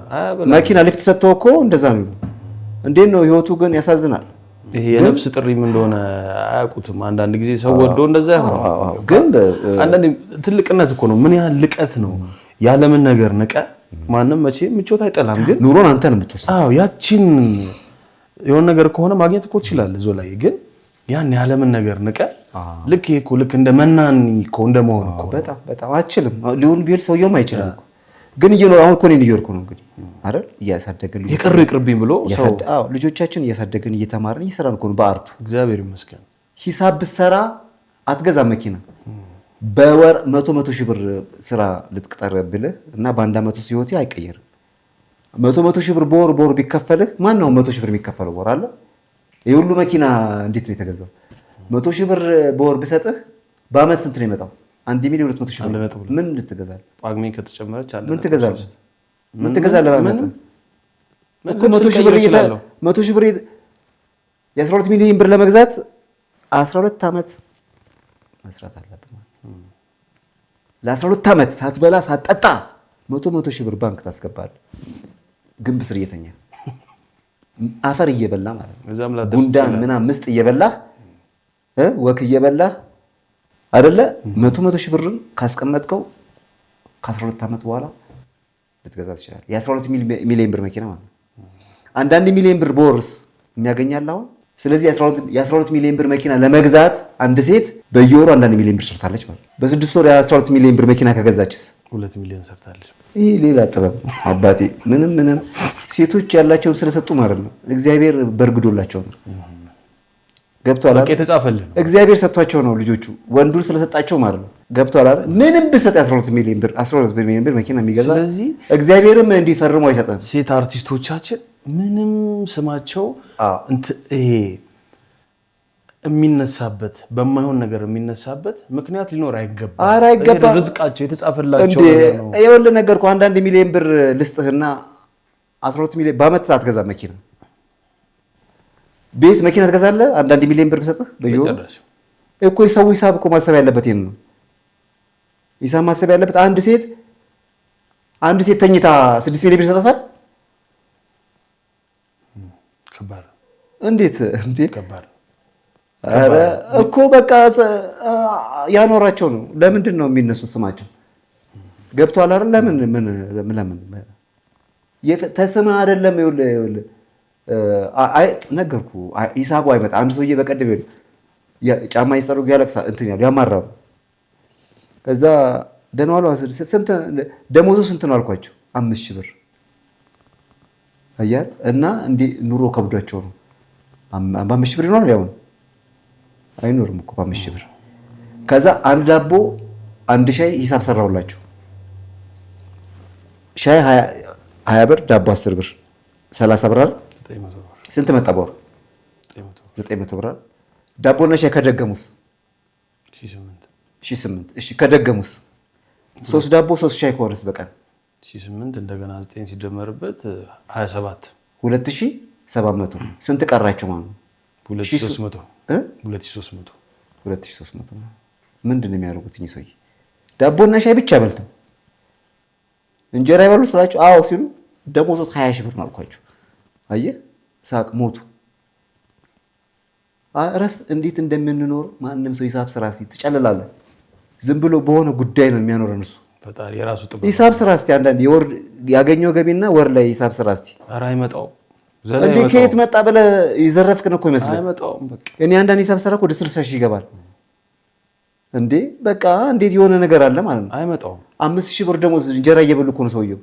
መኪና ሊፍት ሰጥተው እኮ እንደዛ ነው። እንዴት ነው ህይወቱ ግን ያሳዝናል። ይሄ የነፍስ ጥሪም እንደሆነ አያውቁትም። አንዳንድ ጊዜ ሰው ወዶ እንደዛ ይሆናል። ግን አንዳንድ ትልቅነት እኮ ነው። ምን ያህል ልቀት ነው ያለምን ነገር ንቀ። ማንም መቼም ምቾት አይጠላም። ግን ኑሮን አንተ ነው የምትወስነው። ያቺን የሆነ ነገር ከሆነ ማግኘት እኮ ትችላለህ እዛው ላይ። ግን ያን ያለምን ነገር ንቀ ልክ ይሄ እኮ ልክ እንደ መናን እኮ እንደመሆን እኮ በጣም አትችልም። ሊሆን ቢል ሰውየውም አይችልም እኮ። ግን እየኖር አሁን እኮ እኔን እየኖርኩ ነው እንግዲህ አይደል? እያሳደግን የቀሩ ይቅርብኝ ብሎ ልጆቻችን እያሳደግን እየተማርን እየሰራን እኮ ነው በአርቱ። እግዚአብሔር ይመስገን። ሂሳብ ብትሰራ አትገዛም መኪና። በወር 100 ሺህ ብር ስራ ልትቀጠር ብልህ እና በአንድ ዓመት ውስጥ ህይወቴ አይቀየርም። 100 ሺህ ብር በወር ቢከፈልህ ማን ነው 100 ሺህ ብር የሚከፈለው ወር አለ? ይሄ ሁሉ መኪና እንዴት ነው የተገዛው? 100 ሺህ ብር በወር ብሰጥህ በአመት ስንት ነው የመጣው? 1 ሚሊዮን 200 ሺህ ብር ምን ልትገዛለህ? ጳጉሜ ከተጨመረች አለ ምን ትገዛለህ? ምን ትገዛለህ በአመት እኮ 100 ሺህ ብር የ12 ሚሊዮን ብር ለመግዛት 12 ዓመት መስራት አለብህ። ለ12 ዓመት ሳትበላ ሳትጠጣ 100 ሺህ ብር ባንክ ታስገባለህ። ግንብ ስር እየተኛ አፈር እየበላ ማለት ነው። ጉንዳን ምናምን ምስጥ እየበላህ ወክ እየበላህ አይደለ? 100 ሺህ ብር ካስቀመጥከው ከ12 ዓመት በኋላ ልትገዛ ትችላለህ። የ12 ሚሊዮን ብር መኪና ማለት ነው። አንዳንድ ሚሊዮን ብር በወርስ የሚያገኛል አሁን። ስለዚህ የ12 ሚሊዮን ብር መኪና ለመግዛት አንድ ሴት በየወሩ አንዳንድ ሚሊዮን ብር ሰርታለች ማለት ነው። በ6 ወር የ12 ሚሊዮን ብር መኪና ከገዛችስ 2 ሚሊዮን ሰርታለች። ይህ ሌላ ጥበብ አባቴ። ምንም ሴቶች ያላቸውን ስለሰጡ ማለት ነው። እግዚአብሔር በርግዶላቸው ነው። ገብቶሃል አይደል? የተጻፈልን እግዚአብሔር ሰጥቷቸው ነው ልጆቹ ወንዱን ስለሰጣቸው ማለት ነው። ገብቶሃል አይደል? ምንም ብሰጥ 12 ሚሊዮን ብር መኪና የሚገዛ እግዚአብሔርም እንዲፈርሙ አይሰጥም። ሴት አርቲስቶቻችን ምንም ስማቸው ይሄ የሚነሳበት በማይሆን ነገር የሚነሳበት ምክንያት ሊኖር አይገባም። አይገባም። ርዝቃቸው የተጻፈላቸው ነው። ይኸውልህ ነገርኩህ። አንዳንድ ሚሊዮን ብር ልስጥህና 12 ሚሊዮን በአመት አትገዛም መኪና። ቤት መኪና ትገዛለህ። አንዳንድ ሚሊዮን ብር ብሰጥህ በየወሩ እኮ የሰው ሂሳብ እኮ ማሰብ ያለበት ይሄን ነው። ሂሳብ ማሰብ ያለበት አንድ ሴት ተኝታ 6 ሚሊዮን ብር ይሰጣታል። ከባድ እንዴት ከባድ። ኧረ እኮ በቃ ያኖራቸው ነው። ለምንድን ነው የሚነሱት ስማቸው? ገብቶሃል አይደል? ለምን ተስምህ አይደለም። ይኸውልህ ነገርኩህ። ሂሳቡ አይመጣ። አንድ ሰውዬ በቀደም ጫማ ይስጠሩ ያለቅሳል፣ እንትን ያሉ ያማራሉ። ከዛ ደህና ዋሉ። ደሞዙ ስንት ነው አልኳቸው። 5,000 ብር አያል እና እንዴ ኑሮ ከብዷቸው ነው። 5,000 ብር ይኖራል? ያው አይኖርም እኮ 5,000 ብር። ከዛ አንድ ዳቦ አንድ ሻይ ሂሳብ ሰራሁላቸው። ሻይ 20 ብር፣ ዳቦ 10 ብር፣ 30 ብር አይደል? ስንት መጣ በወር? 900 ብር። ዳቦና ሻይ ከደገሙስ 1,800። እሺ ከደገሙስ 3 ዳቦ 3 ሻይ ከሆነስ በቀን 1,800 እንደገና 9 ሲደመርበት 27 2,700 ስንት ቀራቸው ማለት ነው? 2,300 ምንድን ነው የሚያደርጉት እኚህ ሰውዬ? ዳቦና ሻይ ብቻ በልተው እንጀራ ይበሉ ስላቸው አዎ ሲሉ ደሞዞት 20,000 ብር ነው አልኳቸው። አየህ ሳቅ ሞቱ። እረስ እንዴት እንደምንኖር ማንም ሰው ሂሳብ ስራ እስኪ ትጨልላለህ። ዝም ብሎ በሆነ ጉዳይ ነው የሚያኖረን እሱ ፈጣሪ የራሱ ጥበብ። ሂሳብ ስራ እስኪ አንዳንድ የወር ያገኘው ገቢና ወር ላይ ሂሳብ ስራ እስኪ። ኧረ አይመጣውም። እንዴ ከየት መጣ ብለህ የዘረፍክን እኮ ይመስላል። አይመጣውም በቃ። እኔ አንዳንድ ሂሳብ ስራ እኮ ወደ 60,000 ይገባል። እንዴ በቃ እንዴት የሆነ ነገር አለ ማለት ነው። አይመጣውም። 5,000 ብር ደሞዝ እንጀራ እየበሉ እኮ ነው ሰውየው።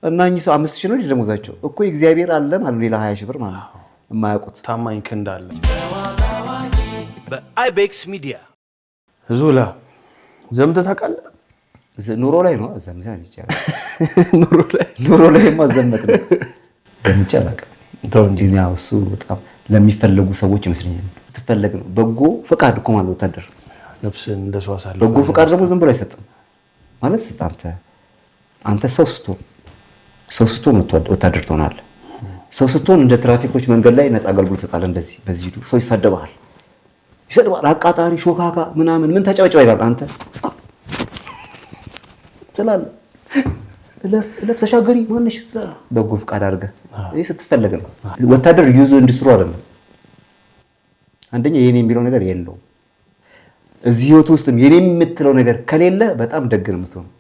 እና እኚህ ሰው 5,000 ነው ደሞዛቸው እኮ እግዚአብሔር አለ ማለት ነው። ሌላ 20,000 ብር ማለት ነው የማያውቁት ታማኝ ክንድ አለ። በአይቤክስ ሚዲያ ዙላ ዘምተህ ታውቃለህ? ኑሮ ላይ ነው ዘምዘን ይቻላል። ኑሮ ላይ ማዘመት ነው። ዘምቼ አላውቅም። ያው እሱ በጣም ለሚፈለጉ ሰዎች ይመስለኛል። ትፈለግ ነው። በጎ ፈቃድ እኮ ማለት ወታደር ነፍስን እንደሱ አሳልፈህ። በጎ ፈቃድ ደግሞ ዝም ብሎ አይሰጥም ማለት አንተ ሰው ስትሆን ወታደር ትሆናለህ። ሰው ስትሆን እንደ ትራፊኮች መንገድ ላይ ነፃ አገልግሎት ትሰጣለህ። እንደዚህ በዚህ ሂዱ። ሰው ይሳደባል፣ አቃጣሪ ሾካካ ምናምን ምን ተጨበጭባ ይላል። አንተ ትላለህ እለፍ ተሻገሪ ማንሽ በጎ ፈቃድ አድርገህ ይሄ ስትፈለግ ነው። ወታደር ዩዝ ኢንዱስትሪ አይደለም። አንደኛ የኔ የሚለው ነገር የለውም። እዚህ ህይወት ውስጥም የኔ የምትለው ነገር ከሌለ በጣም ደግ ነው የምትሆነው።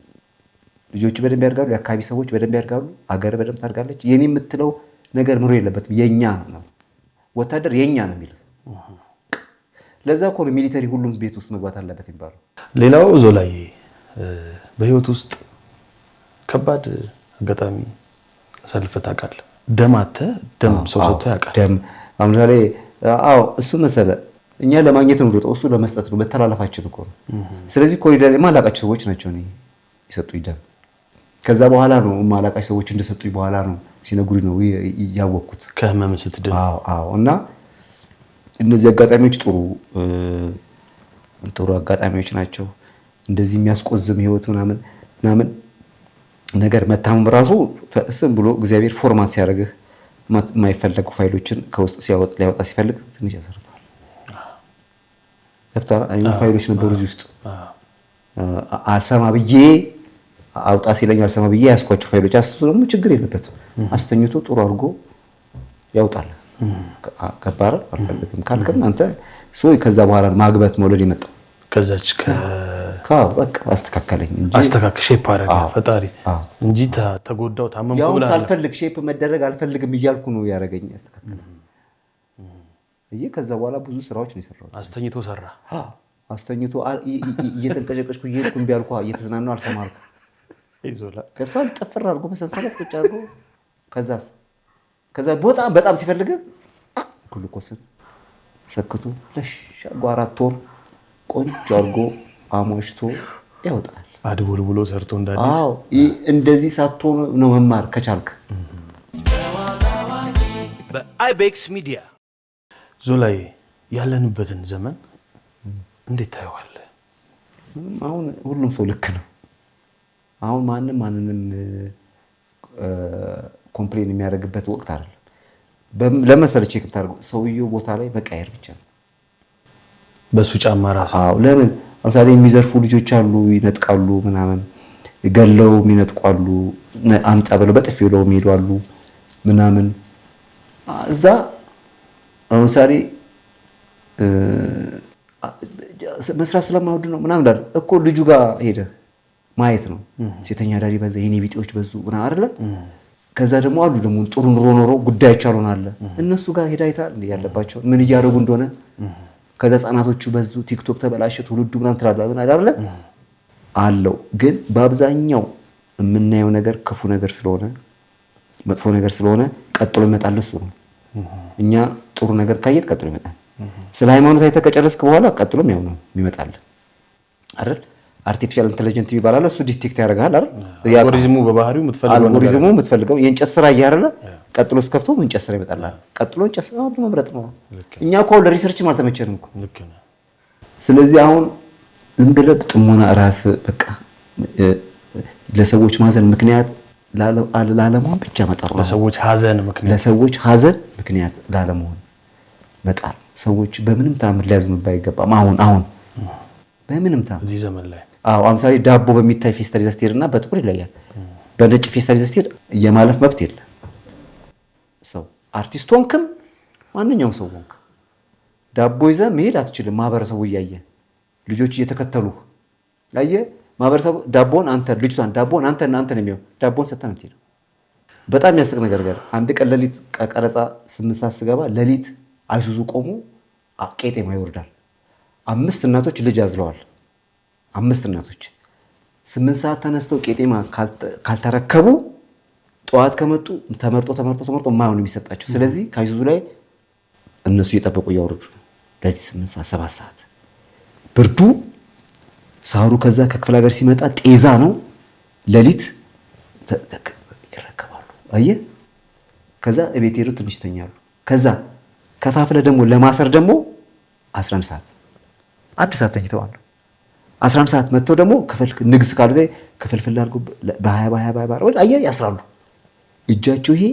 ልጆች በደንብ ያድጋሉ፣ የአካባቢ ሰዎች በደንብ ያድጋሉ፣ አገር በደንብ ታድጋለች። የኔ የምትለው ነገር ኑሮ የለበትም። የኛ ነው ወታደር የኛ ነው የሚለው። ለዛ እኮ ነው ሚሊተሪ ሁሉም ቤት ውስጥ መግባት አለበት የሚባለው። ሌላው ዞላዬ በህይወት ውስጥ ከባድ አጋጣሚ አሳልፈህ ታውቃለህ? ደም ሰው ሰጥቶ ያውቃል? ደም አሁን ዛሬ እሱ መሰለህ እኛ ለማግኘት ነው ሮጠው፣ እሱ ለመስጠት ነው። በተላለፋችን እኮ ነው። ስለዚህ ኮሪደር የማላቃቸው ሰዎች ናቸው እኔ የሰጡኝ ደም። ከዛ በኋላ ነው የማላቃቸው ሰዎች እንደሰጡኝ በኋላ ነው ሲነግሩኝ ነው ያወቅኩት ከህመም ስትድን። እና እነዚህ አጋጣሚዎች ጥሩ አጋጣሚዎች ናቸው። እንደዚህ የሚያስቆዝም ህይወት ምናምን ነገር መታመም ራሱ ስም ብሎ እግዚአብሔር ፎርማት ሲያደርግህ የማይፈለጉ ፋይሎችን ከውስጥ ሊያወጣ ሲፈልግ ትንሽ ያሰርፋል። ፋይሎች ነበሩ እዚህ ውስጥ አልሰማ ብዬ አውጣ ሲለኝ አልሰማ ብዬ ያስኳቸው ፋይሎች አስቶ ደግሞ ችግር የለበትም። አስተኝቶ ጥሩ አድርጎ ያውጣል። ከባድ አልፈልግም ካልክም አንተ ከዛ በኋላ ማግባት መውለድ የመጣው ከዛች በቃ አስተካከለኝ እንጂ ሼፕ አደረገ ፈጣሪ እንጂ ተጎዳው ታመምኩ ብላ ያው ሳልፈልግ ሼፕ መደረግ አልፈልግም እያልኩ ነው ያደረገኝ። አስተካከለኝ ከዛ በኋላ ብዙ ስራዎች ነው የሰራሁት። አስተኝቶ ሰራ። አስተኝቶ እየተንቀጨቀጭኩ እየሄድኩ እምቢ አልኩ። እየተዝናናሁ አልሰማርኩ። ገብቶሃል? ጥፍር አድርጎ በሰንሰለት ቁጭ አድርጎ ከዛ በጣም ሲፈልግ ግሉኮስን ሰክቶ ለሽ 4 ወር ቆንጆ አድርጎ አሟሽቶ ያወጣል። አድቦል ብሎ ሰርቶ እንዳዲስ። እንደዚህ ሳትሆን ነው መማር ከቻልክ። በአይቤክስ ሚዲያ ዞላዬ ያለንበትን ዘመን እንዴት ታየዋለህ? አሁን ሁሉም ሰው ልክ ነው። አሁን ማንንም ኮምፕሌን የሚያደርግበት ወቅት አይደለም። ለመሰለች ቼክ ብታደርገው ሰውየው ቦታ ላይ መቃየር ብቻ ነው በሱ ጫማ ራሱ። አዎ ለምን ለምሳሌ የሚዘርፉ ልጆች አሉ፣ ይነጥቃሉ፣ ምናምን ገለው የሚነጥቋሉ፣ አምጣ ብለው በጥፊ ብለው የሚሄዱ ምናምን። እዛ አሁን ሳሪ መስራት ስለማይወድ ነው ምናምን እንዳለ እኮ ልጁ ጋር ሄደ ማየት ነው። ሴተኛ ዳሪ በዛ የኔ ቢጤዎች በዙ ምናምን አይደለ? ከዛ ደግሞ አሉ ደግሞ ጥሩ ኑሮ ኖሮ ጉዳያቸው አልሆናለ እነሱ ጋር ሄዳ አይታል እንደ ያለባቸው ምን እያደረጉ እንደሆነ። ከዛ ህፃናቶቹ በዙ፣ ቲክቶክ ተበላሸ፣ ትውልዱ ምናምን ትላለህ አይደለ? አለው ግን በአብዛኛው የምናየው ነገር ክፉ ነገር ስለሆነ መጥፎ ነገር ስለሆነ ቀጥሎ ይመጣል እሱ ነው። እኛ ጥሩ ነገር ካየት ቀጥሎ ይመጣል። ስለ ሃይማኖት አይተህ ከጨረስክ በኋላ ቀጥሎም ያው ነው የሚመጣል አይደል? አርቲፊሻል ኢንተለጀንስ ይባላል። እሱ ዲቴክት ያደርጋል አይደል? አልጎሪዝሙ በባህሪው የምትፈልገው የእንጨት ስራ እያደረለ ቀጥሎ እስከፍቶ እንጨት ስራ ይመጣል። ቀጥሎ እንጨት ስራ መምረጥ ነው። እኛ እኮ ለሪሰርችም አልተመቸንም እኮ። ስለዚህ አሁን ዝም ብለህ ጥሞና ራስ በቃ ለሰዎች ማዘን ምክንያት ላለመሆን ብቻ መጣር ነው። ለሰዎች ሀዘን ምክንያት ላለመሆን መጣር። ሰዎች በምንም ታምር ሊያዝኑብህ አይገባም። አሁን በምንም ታምር እዚህ ዘመን ላይ አምሳሌ ዳቦ በሚታይ ፌስታል ይዘህ ስትሄድና በጥቁር ይለያል። በነጭ ፌስታል ይዘህ ስትሄድ የማለፍ መብት የለም። ሰው አርቲስት ሆንክም ማንኛውም ሰው ሆንክ ዳቦ ይዘህ መሄድ አትችልም። ማህበረሰቡ እያየ ልጆች እየተከተሉ አየህ ማህበረሰቡ ዳቦን አንተ ልጅቷን ዳቦን አንተ ነው የሚለው ዳቦን ሰተህ ነው የምትሄደው። በጣም የሚያስቅ ነገር ጋር አንድ ቀን ሌሊት ቀረጻ 8 ሰዓት ስገባ ሌሊት አይሱዙ ቆሞ ቄጤማ ይወርዳል። 5 እናቶች ልጅ አዝለዋል። 5 እናቶች 8 ሰዓት ተነስተው ቄጤማ ካልተረከቡ ጠዋት ከመጡ ተመርጦ ማይሆን የሚሰጣቸው። ስለዚህ ከአይሱዙ ላይ እነሱ እየጠበቁ እያወረዱ ሌሊት 8 ሰዓት 7 ሰዓት ብርዱ ሳሩ ከዛ ከክፍለ ሀገር ሲመጣ ጤዛ ነው። ሌሊት ይረከባሉ። አየህ ከዛ እቤት ሄደው ትንሽ ይተኛሉ። ከዛ ከፋፍለ ደግሞ ለማሰር ደግሞ 11 ሰዓት አዲስ ሰዓት ተኝተዋል። 11 ሰዓት መጥተው ደግሞ ንግስ ካሉ ክፍልፍል አድርገው በ20 ወይ አየህ ያስራሉ። እጃቸው ይሄ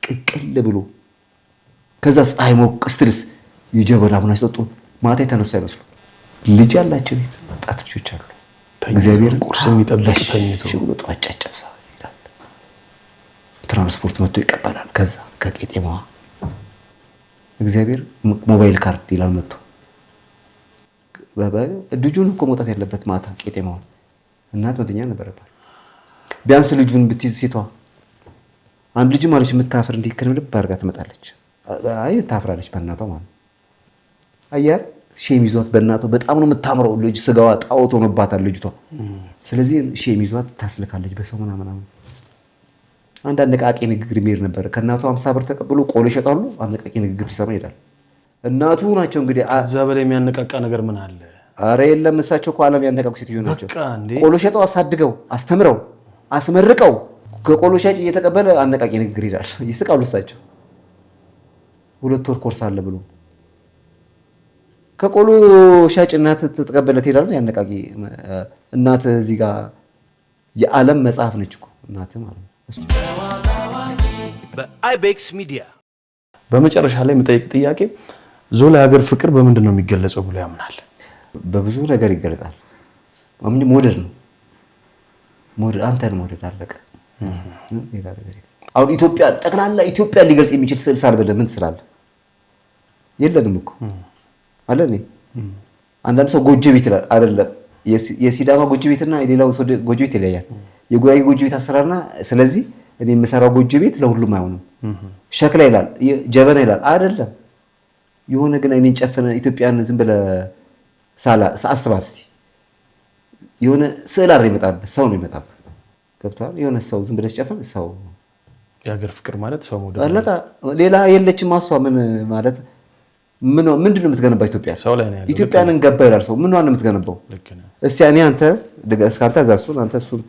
ቅቅል ብሎ ከዛ ፀሐይ ሞቅ ስትልስ የጀበና ቡና ሲጠጡ ማታ የተነሱ አይመስሉ ልጅ ያላቸው ቤት ወጣት ልጆች አሉ። እግዚአብሔር ቁርስ የሚጠብቅ ተኝቶ ሽብሎ ጧት ጨጨብሳ ይላል። ትራንስፖርት መጥቶ ይቀበላል። ከዛ ከቄጤማዋ እግዚአብሔር ሞባይል ካርድ ይላል መጥቶ ልጁን እኮ መውጣት ያለበት ማታ ቄጤማዋ እናት መተኛ ነበረባት። ቢያንስ ልጁን ብትይዝ ሴቷ አንድ ልጅ ማለች የምታፍር እንዲህ ክንብልብ አድርጋ ትመጣለች። አይ ታፍራለች በእናቷ ማለት አያር ሼም ይዟት በእናቷ በጣም ነው የምታምረው። ልጅ ስጋዋ ጣዖት ሆኖባታል ልጅቷ። ስለዚህ ሼም ይዟት ታስልካለች በሰው ምናምን። አንድ አነቃቂ ንግግር የሚሄድ ነበር ከእናቱ 50 ብር ተቀብሎ ቆሎ ይሸጣሉ። አነቃቂ ንግግር ሊሰማ ይሄዳል። እናቱ ናቸው እንግዲህ። እዛ በላይ የሚያነቃቃ ነገር ምን አለ? አረ የለም። እሳቸው እኮ ዓለም ያነቃቁ ሴትዮ ናቸው። ቆሎ ሸጠው አሳድገው አስተምረው አስመርቀው ከቆሎ ሻጭ እየተቀበለ አነቃቂ ንግግር ይላል። ይስቃሉ እሳቸው 2 ወር ኮርስ አለ ብሎ ከቆሎ ሻጭ እናት ተቀበለ ትሄዳለህ። ያነቃቂ እናት እዚህ ጋር የዓለም መጽሐፍ ነች እኮ እናት ማለት ነው። በአይቤክስ ሚዲያ በመጨረሻ ላይ የምጠይቅ ጥያቄ ዞላ የሀገር ፍቅር በምንድን ነው የሚገለጸው ብሎ ያምናል? በብዙ ነገር ይገለጻል። አሁን ሞዴል ነው ሞዴል አንተን ሞዴል አለቀ። አሁን ኢትዮጵያ ጠቅላላ ኢትዮጵያ ሊገልጽ የሚችል ስዕል ሳልበለ ምን ስላለ የለንም እኮ አለ እኔ አንዳንድ ሰው ጎጆ ቤት ይላል አይደለም። የሲዳማ ጎጆ ቤትና የሌላው ሰው ጎጆ ቤት ይለያል። የጉራጌ ጎጆ ቤት አሰራርና ስለዚህ እኔ የምሰራው ጎጆ ቤት ለሁሉም አይሆንም። ሸክላ ይላል ጀበና ይላል አይደለም። የሆነ ግን አይኔን ጨፈነ ኢትዮጵያን ዝም ብለህ አስባት እስቲ የሆነ ስዕል አይደል ይመጣብህ፣ ሰው ነው ይመጣብህ። ገብቶሃል? የሆነ ሰው ዝም ብለህ ጨፈን ሰው የሀገር ፍቅር ማለት ሰው ሞዴል አለቃ ሌላ የለችም። ማሷ ምን ማለት ምንድን ነው የምትገነባው? ኢትዮጵያ ሰው ላይ ነው ያለው። ኢትዮጵያን እንገባ ይላል ሰው። ምን ነው የምትገነባው? እስቲ እኔ አንተ እስካንተ እዛሱን አንተ እሱን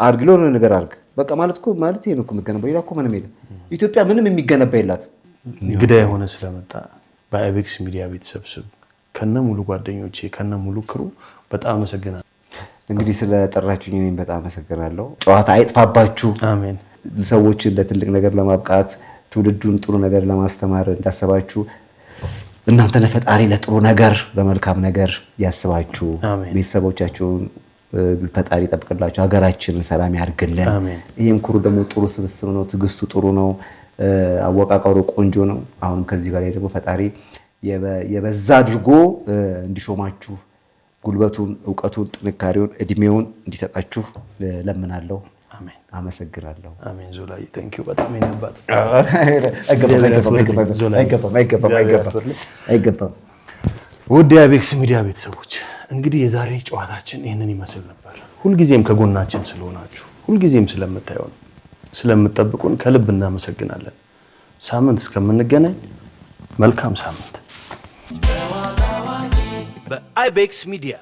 አድርግ ለሆነ ነገር አድርግ በቃ ማለት እኮ ማለት ይሄን እኮ የምትገነባው ሌላ እኮ ምንም የለም። ኢትዮጵያ ምንም የሚገነባ የላት። እንግዳ የሆነ ስለመጣ በአይቤክስ ሚዲያ ቤተሰብ ስም ከነ ሙሉ ጓደኞቼ ከነ ሙሉ ክሩ በጣም አመሰግናለሁ። እንግዲህ ስለጠራችሁኝ እኔም በጣም አመሰግናለሁ። ጨዋታ አይጥፋባችሁ። አሜን። ሰዎችን ለትልቅ ነገር ለማብቃት ትውልዱን ጥሩ ነገር ለማስተማር እንዳሰባችሁ እናንተ ፈጣሪ ለጥሩ ነገር ለመልካም ነገር ያስባችሁ ቤተሰቦቻችሁን ፈጣሪ ይጠብቅላችሁ ሀገራችንን ሰላም ያርግልን ይሄም ኩሩ ደግሞ ጥሩ ስብስብ ነው ትግስቱ ጥሩ ነው አወቃቀሩ ቆንጆ ነው አሁንም ከዚህ በላይ ደግሞ ፈጣሪ የበዛ አድርጎ እንዲሾማችሁ ጉልበቱን ዕውቀቱን ጥንካሬውን እድሜውን እንዲሰጣችሁ ለምናለሁ አሜን አመሰግናለሁ አሜን ዞላይ ታንክ ዩ በጣም ይነባት አይገባም ውድ የአይቤክስ ሚዲያ ቤተሰቦች እንግዲህ የዛሬ ጨዋታችን ይሄንን ይመስል ነበር ሁልጊዜም ከጎናችን ስለሆናችሁ ሁልጊዜም ስለምታዩን ስለምትጠብቁን ከልብ እናመሰግናለን ሳምንት እስከምንገናኝ መልካም ሳምንት በአይቤክስ ሚዲያ